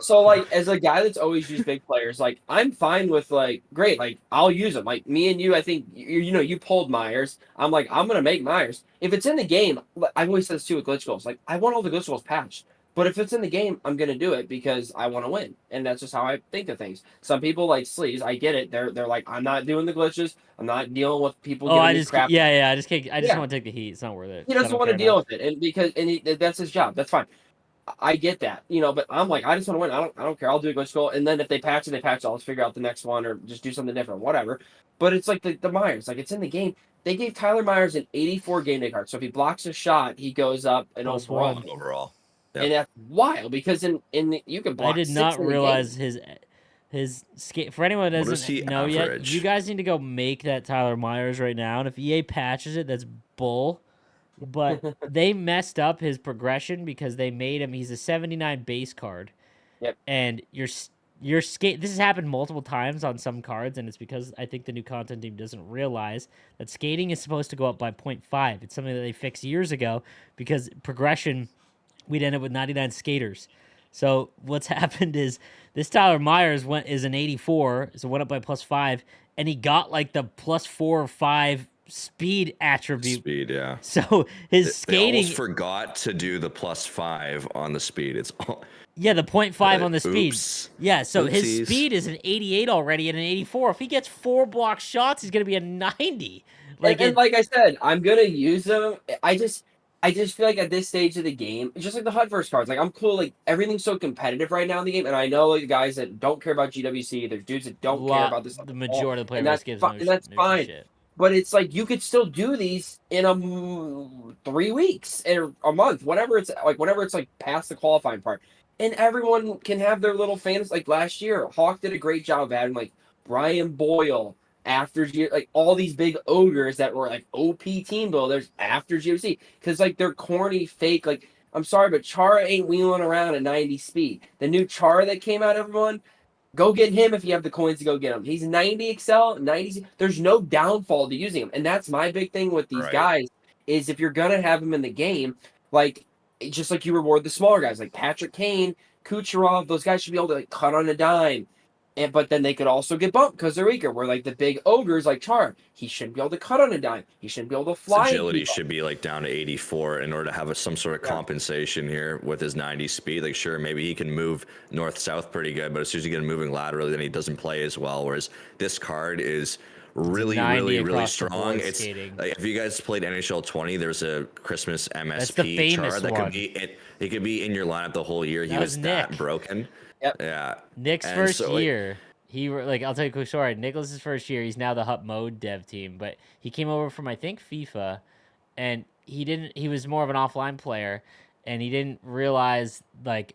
So like as a guy that's always used big players, like I'm fine with like great, like I'll use them. Like me and you, I think you pulled Myers. I'm like I'm gonna make Myers if it's in the game. I've always said this too with glitch goals. Like I want all the glitch goals patched, but if it's in the game, I'm gonna do it because I want to win, and that's just how I think of things. Some people like sleeves. I get it. They're like I'm not doing the glitches. I'm not dealing with people Oh, giving I me just crap. yeah. I just can't. I just Yeah, want to take the heat. It's not worth it he because I doesn't don't want to care deal enough. with it, that's his job. That's fine. I get that, but I'm like, I just want to win. I don't care. I'll do a glitch goal, and then if they patch it, they patch it. I'll just figure out the next one or just do something different, whatever. But it's like the Myers, like it's in the game. They gave Tyler Myers an 84 game day card, so if he blocks a shot, he goes up an +1. overall, Overall. and Yep. that's wild because you can I block did six not in a realize game. his skate. For anyone that What does doesn't he know yet, you average? guys need to go make that Tyler Myers right now. And if EA patches it, that's bull. But they messed up his progression because they made him. He's a 79 base card, Yep. and your skate. This has happened multiple times on some cards, and it's because I think the new content team doesn't realize that skating is supposed to go up by 0.5. It's something that they fixed years ago because progression we'd end up with 99 skaters. So what's happened is this Tyler Myers is an 84, so went up by +5, and he got like the +4 or 5 speed attribute. Speed, yeah. So his They almost skating, forgot to do the +5 on the speed. It's all yeah, the 0.5 on the speed. oops. Yeah, so his Oopsies. speed is an 88 already and an 84. If he gets 4 block shots, he's gonna be a 90. And, Like and it, like I said, I'm gonna use them. I just feel like at this stage of the game, just like the HUD verse cards, like I'm cool. Like everything's so competitive right now in the game, and I know like guys that don't care about GWC. There's dudes that don't care about this at the all, majority of the player and base that's gives fine. And that's no fine. shit. But it's like you could still do these in 3 weeks or a month, whenever it's like past the qualifying part, and everyone can have their little fans. Like last year, Hawk did a great job of adding like Brian Boyle after like all these big ogres that were like OP team builders after GOC because like they're corny fake. Like I'm sorry, but Chara ain't wheeling around at 90 speed. The new Chara that came out, everyone. Go get him if you have the coins to go get him. He's 90 Excel, 90. There's no downfall to using him. And that's my big thing with these Right. guys is if you're going to have him in the game, like just like you reward the smaller guys like Patrick Kane, Kucherov, those guys should be able to like cut on a dime. But then they could also get bumped because they're weaker. Where like the big ogres like Char, he shouldn't be able to cut on a dime. He shouldn't be able to His fly and agility keep up. should be like down to 84 in order to have some sort of Yeah. compensation here with his 90 speed. Like, sure, maybe he can move north south pretty good, but as soon as you get him moving laterally, then he doesn't play as well. Whereas this card is really, 90 really, really across the strong. board It's skating. like if you guys played NHL 20, there's a Christmas That's the MSP famous char that one. could be it could be in your lineup the whole year. He That was was that Nick. broken. Yep. Yeah. Nick's And first so, like, year, I'll tell you a quick story. Nicholas's first year, he's now the Hut Mode dev team, but he came over from I think FIFA, and he was more of an offline player, and he didn't realize like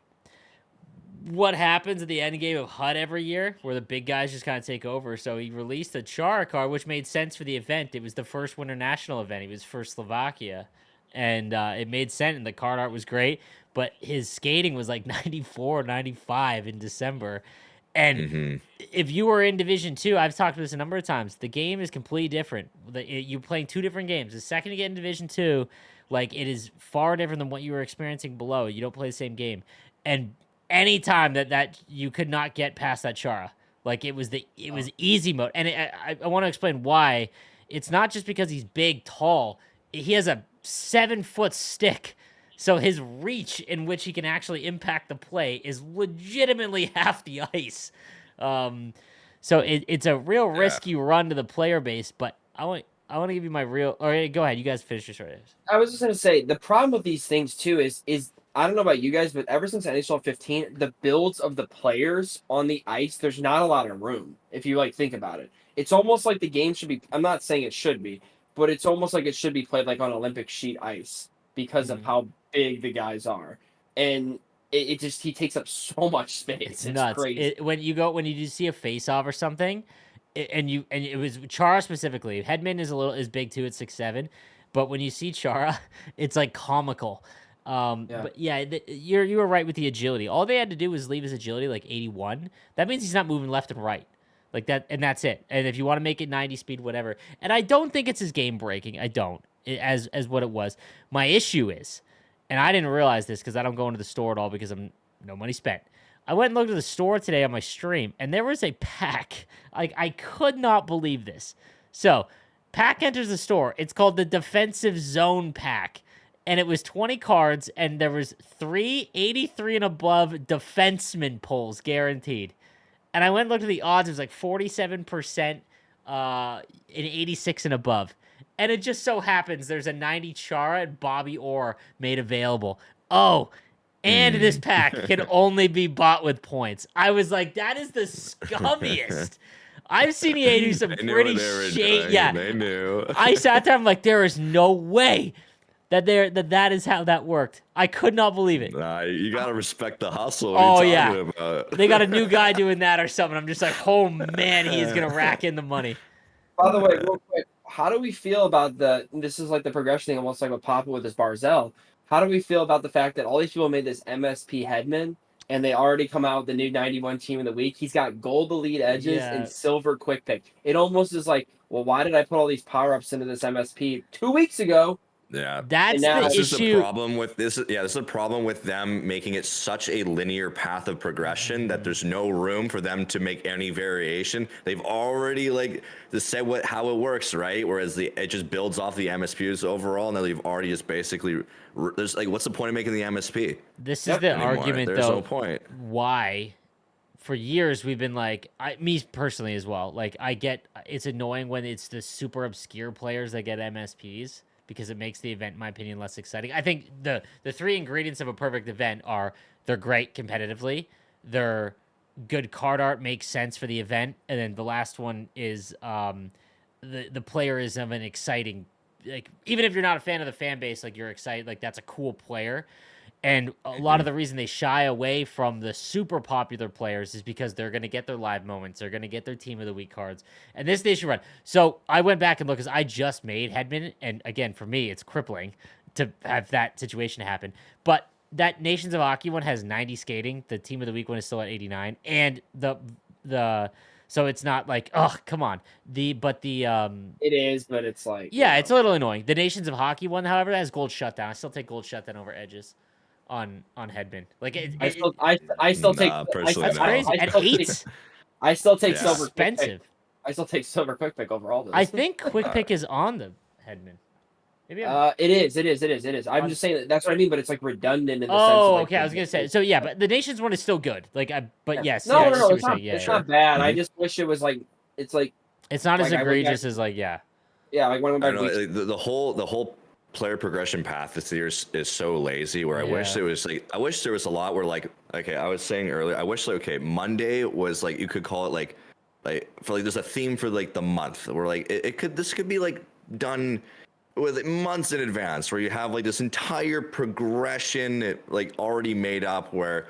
what happens at the end game of HUD every year, where the big guys just kind of take over. So he released a Chara card, which made sense for the event. It was the first Winter National event. He was for Slovakia, and it made sense. And the card art was great, but his skating was like 94, 95 in December. And mhm. if you were in Division Two, I've talked about this a number of times. The game is completely different. You're playing two different games. The second you get in Division Two, like it is far different than what you were experiencing below. You don't play the same game, and anytime that you could not get past that Chara, like it was easy mode. And I want to explain why. It's not just because he's big, tall. He has a 7-foot stick. So his reach in which he can actually impact the play is legitimately half the ice. Um, So it's a real Yeah. risky run to the player base. But I want to give you my real. All right, go ahead. You guys finish your story. I was just gonna say the problem with these things too is I don't know about you guys, but ever since NHL 15, the builds of the players on the ice, there's not a lot of room. If you like think about it, it's almost like the game should be. I'm not saying it should be, but it's almost like it should be played like on Olympic sheet ice because of Mhm. how big the guys are, and it just he takes up so much space. It's It's nuts. crazy. When you do see a face off or something, and it was Chara specifically. Hedman is big too at 6'7", but when you see Chara, it's like comical. Yeah. But yeah, you were right with the agility. All they had to do was leave his agility like 81. That means he's not moving left and right. Like that, and that's it. And if you want to make it 90 speed, whatever. And I don't think it's his game breaking. I don't, as what it was. My issue is, and I didn't realize this because I don't go into the store at all because I'm no money spent. I went and looked at the store today on my stream, and there was a pack. Like, I could not believe this. So, pack enters the store. It's called the Defensive Zone Pack. And it was 20 cards, and there was 83 and above defenseman pulls guaranteed. And I went and looked at the odds. It was like 47% in 86 and above. And it just so happens there's a 90 Chara and Bobby Orr made available. Oh, and this pack can only be bought with points. I was like, that is the scummiest. I've seen EA do some They knew pretty what they were shady. doing. Yeah, They knew. I sat there. I'm like, there is no way that is how that worked. I could not believe it. You gotta respect the hustle. What Oh are you yeah, talking about? they got a new guy doing that or something. I'm just like, oh man, he is gonna rack in the money. By the way, real quick, how do we feel about this is like the progression thing, almost like with Papa with his Barzell. How do we feel about the fact that all these people made this MSP Headman and they already come out with the new 91 team of the week? He's got gold elite edges Yeah. and silver quick pick. It almost is like, well, why did I put all these power ups into this MSP 2 weeks ago? Yeah, That's now- the this is the issue. problem with this. Yeah, this is the problem with them making it such a linear path of progression that there's no room for them to make any variation. They've already like said how it works, right? Whereas it just builds off the MSPs overall, and then they've already just basically there's like, what's the point of making the MSP? This is the anymore? argument, There's though. no point. Why? For years we've been like, me personally as well. Like, I get it's annoying when it's the super obscure players that get MSPs because it makes the event, in my opinion, less exciting. I think the three ingredients of a perfect event are they're great competitively, they're good card art, makes sense for the event, and then the last one is the player is of an exciting, like, even if you're not a fan of the fan base, like, you're excited, like, that's a cool player. And a lot of the reason they shy away from the super popular players is because they're going to get their live moments. They're going to get their team of the week cards. And this they should run. So I went back and looked because I just made Hedman. And again, for me, it's crippling to have that situation happen. But that Nations of Hockey one has 90 skating. The team of the week one is still at 89. And so it's not like, oh, come on. It is, but it's like, yeah, it's a little annoying. The Nations of Hockey one, however, has gold shutdown. I still take gold shutdown over edges on Hedman. Like I still take personally, that's no. crazy. At 8, I still take Yeah. silver quick pick. expensive. I still take silver quick pick over all this. I think quick pick is on the Hedman. Maybe I'm... It is. I'm just saying that's what I mean, but it's like redundant in the sense of Oh, like, okay. I was gonna say. So yeah, but the Nations one is still good. Like, but yes. No, yeah, I no, see no, what it's you're not. saying. Yeah, It's yeah. not bad. I Mhm. just wish it was like it's like It's not as like, I would egregious guess- as like yeah. like when I I don't went know, back. like, the whole player progression path this year is so lazy. Where I wish Yeah. there was I wish there was a lot where like, okay, I was saying earlier, I wish like, okay, Monday was like, you could call it like for like there's a theme for like the month where like this could be like done with months in advance, where you have like this entire progression like already made up, where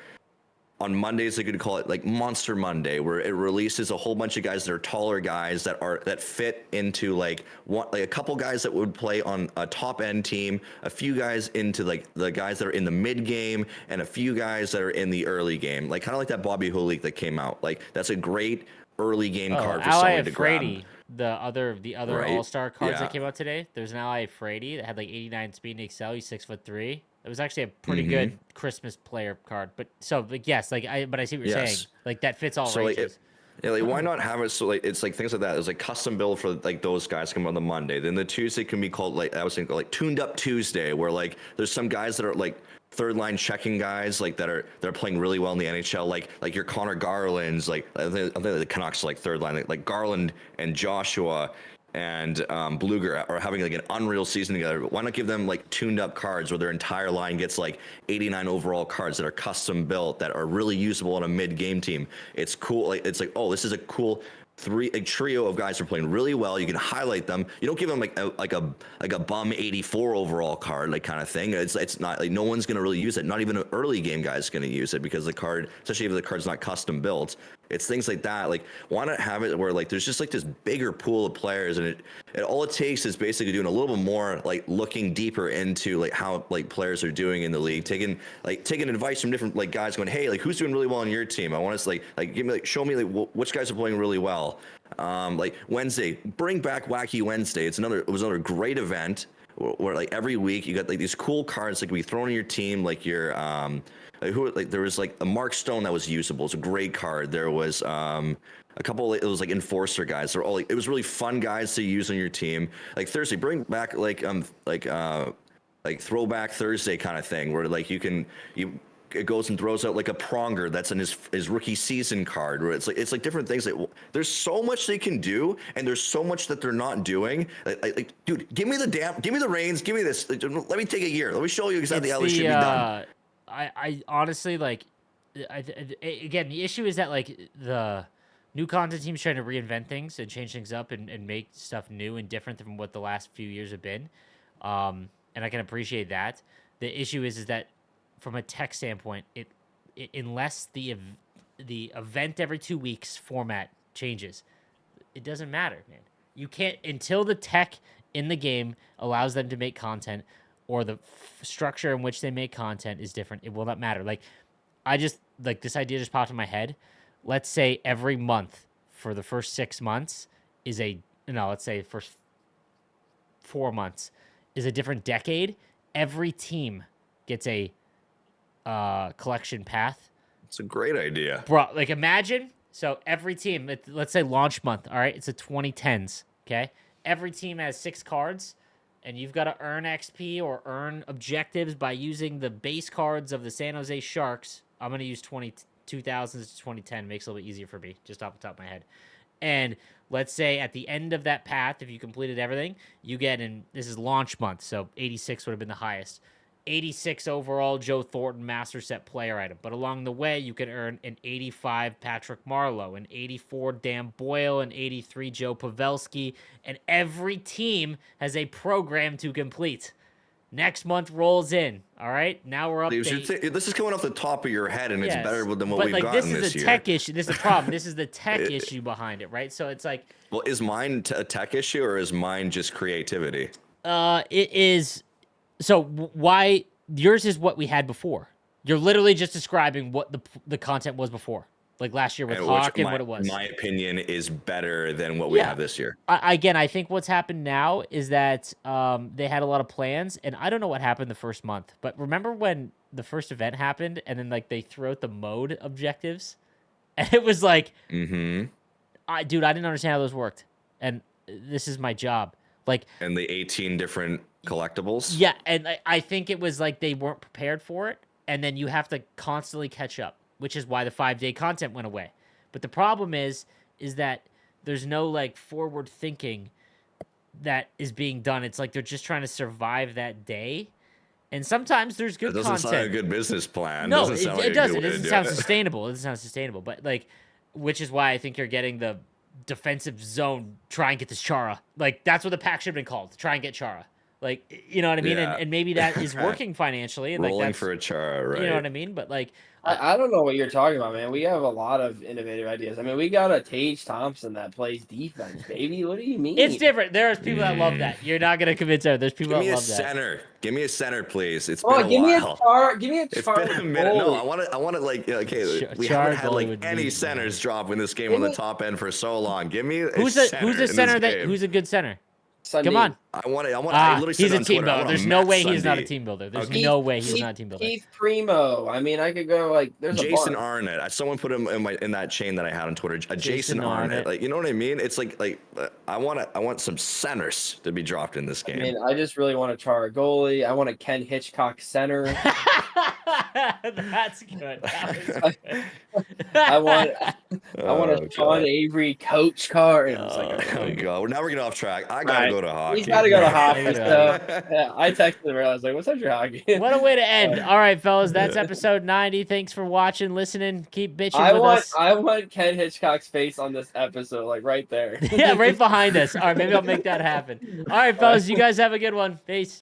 on Mondays, they could call it like Monster Monday, where it releases a whole bunch of guys that are taller guys that fit into like a couple guys that would play on a top end team, a few guys into like the guys that are in the mid game, and a few guys that are in the early game, like kind of like that Bobby Holik that came out. Like that's a great early game card for Ally someone of to grab. Frady, the other Right? All-Star cards Yeah. that came out today. There's an Ally of Frady that had like 89 speed and excel. He's 6'3". It was actually a pretty good Christmas player card. But so like yes, like I see what you're saying. Yes. Like that fits all So like, ranges. Yeah, like why not have it so like it's like things like that. It's like custom build for like those guys come on the Monday. Then the Tuesday can be called like I was thinking like tuned up Tuesday, where like there's some guys that are like third line checking guys like that are playing really well in the NHL, like your Connor Garland's, like I think the Canucks are, like third line, like Garland and Joshua and Bluger are having like an unreal season together. But why not give them like tuned up cards where their entire line gets like 89 overall cards that are custom built that are really usable on a mid game team? It's cool. Like, it's like, oh, this is a cool a trio of guys who are playing really well. You can highlight them. You don't give them like a bum 84 overall card, like kind of thing. It's not like no one's gonna really use it. Not even an early game guy is gonna use it because the card, especially if the card's not custom built. It's things like that. Like, why not have it where like there's just like this bigger pool of players, and it all it takes is basically doing a little bit more, like looking deeper into like how like players are doing in the league, taking advice from different like guys, going, hey, like who's doing really well on your team? I want us like give me like show me like which guys are playing really well. Like Wednesday, bring back Wacky Wednesday. It was another great event where like every week you got like these cool cards that can be thrown in your team, like your like there was like a Mark Stone that was usable. It's a great card. There was a couple. It was like enforcer guys. They're all like it was really fun guys to use on your team. Like Thursday, bring back like throwback Thursday kind of thing where like you it goes and throws out like a Pronger that's in his rookie season card, where it's like different things. Like there's so much they can do, and there's so much that they're not doing. Like dude, give me the reins, give me this. Like, let me take a year. Let me show you exactly how this should be done. I honestly like. Again, the issue is that like the new content team's trying to reinvent things and change things up and make stuff new and different than what the last few years have been. And I can appreciate that. The issue is that from a tech standpoint, it unless the event every 2 weeks format changes, it doesn't matter, man. You can't until the tech in the game allows them to make content or the structure in which they make content is different. It will not matter. Like I just like this idea just popped in my head. Let's say every month for the first 6 months is let's say first 4 months is a different decade. Every team gets a collection path. It's a great idea. Bro, like imagine, so every team, let's say launch month, all right? It's a 2010s, okay? Every team has 6 cards, and you've got to earn XP or earn objectives by using the base cards of the San Jose Sharks. I'm going to use 2000s to 2010. Makes it a little bit easier for me, just off the top of my head. And let's say at the end of that path, if you completed everything, you get this is launch month, so 86 would have been the highest. 86 overall Joe Thornton Master Set player item. But along the way, you can earn an 85 Patrick Marleau, an 84 Dan Boyle, an 83 Joe Pavelski, and every team has a program to complete. Next month rolls in, all right? Now we're up to... This is coming off the top of your head, and yes, it's better than what we've gotten this year. But this is a tech issue. This is a problem. This is the tech issue behind it, right? So it's like... Well, is mine a tech issue, or is mine just creativity? It is... So why yours is what we had before? You're literally just describing what the content was before, like last year with Hawk and what it was. My opinion is better than what we have this year. I think what's happened now is that they had a lot of plans, and I don't know what happened the first month, but remember when the first event happened, and then like they threw out the mode objectives, and it was like, dude, I didn't understand how those worked, and this is my job. Like, and the 18 different collectibles. Yeah, and I think it was like they weren't prepared for it, and then you have to constantly catch up, which is why the 5-day content went away. But the problem is that there's no like forward thinking that is being done. It's like they're just trying to survive that day. And sometimes there's good content. That doesn't sound like a good business plan. No, it doesn't. It doesn't sound sustainable. It doesn't sound sustainable. But like, which is why I think you're getting the defensive zone, try and get this Chara. Like, that's what the pack should have been called. Try and get Chara. Like, you know what I mean? Yeah. And maybe that is working financially. And rolling like that's, for a Chara, right? You know what I mean? But like... I don't know what you're talking about, man. We have a lot of innovative ideas. I mean, we got a Tage Thompson that plays defense, baby. What do you mean? It's different. There's people that love that. You're not going to convince everyone. There's people that love that. Give me a center, please. It's been a while. Give me a It's been a minute. No, I want to like, okay, we haven't had like any centers drop in this game on the top end for so long. Give me a center. Who's a center who's a good center? Sunday. Come on. I literally He's said a on team Twitter, I builder. want a There's no Matt way he's not a Sunday. team builder. There's Okay. no way he's not a team builder. Keith Primo. I mean, I could go like there's Jason a bunch. Arnett. Someone put him in that chain that I had on Twitter. Jason Arnett. Arnett. Like, you know what I mean? It's like I want some centers to be dropped in this game. I mean, I just really want a Chara goalie. I want a Ken Hitchcock center. That's good. That was good. I want a Sean Avery coach car. And it's like, oh god, now we're getting off track. I gotta go to hockey. He's gotta go to hockey. Yeah. So, yeah, I texted him. I was like, "What's up, your hockey?" What a way to end. All right, fellas, that's episode 90. Thanks for watching, listening. Keep bitching with us. I want Ken Hitchcock's face on this episode, like right there. Yeah, right behind us. All right, maybe I'll make that happen. All right, fellas, you guys have a good one. Peace.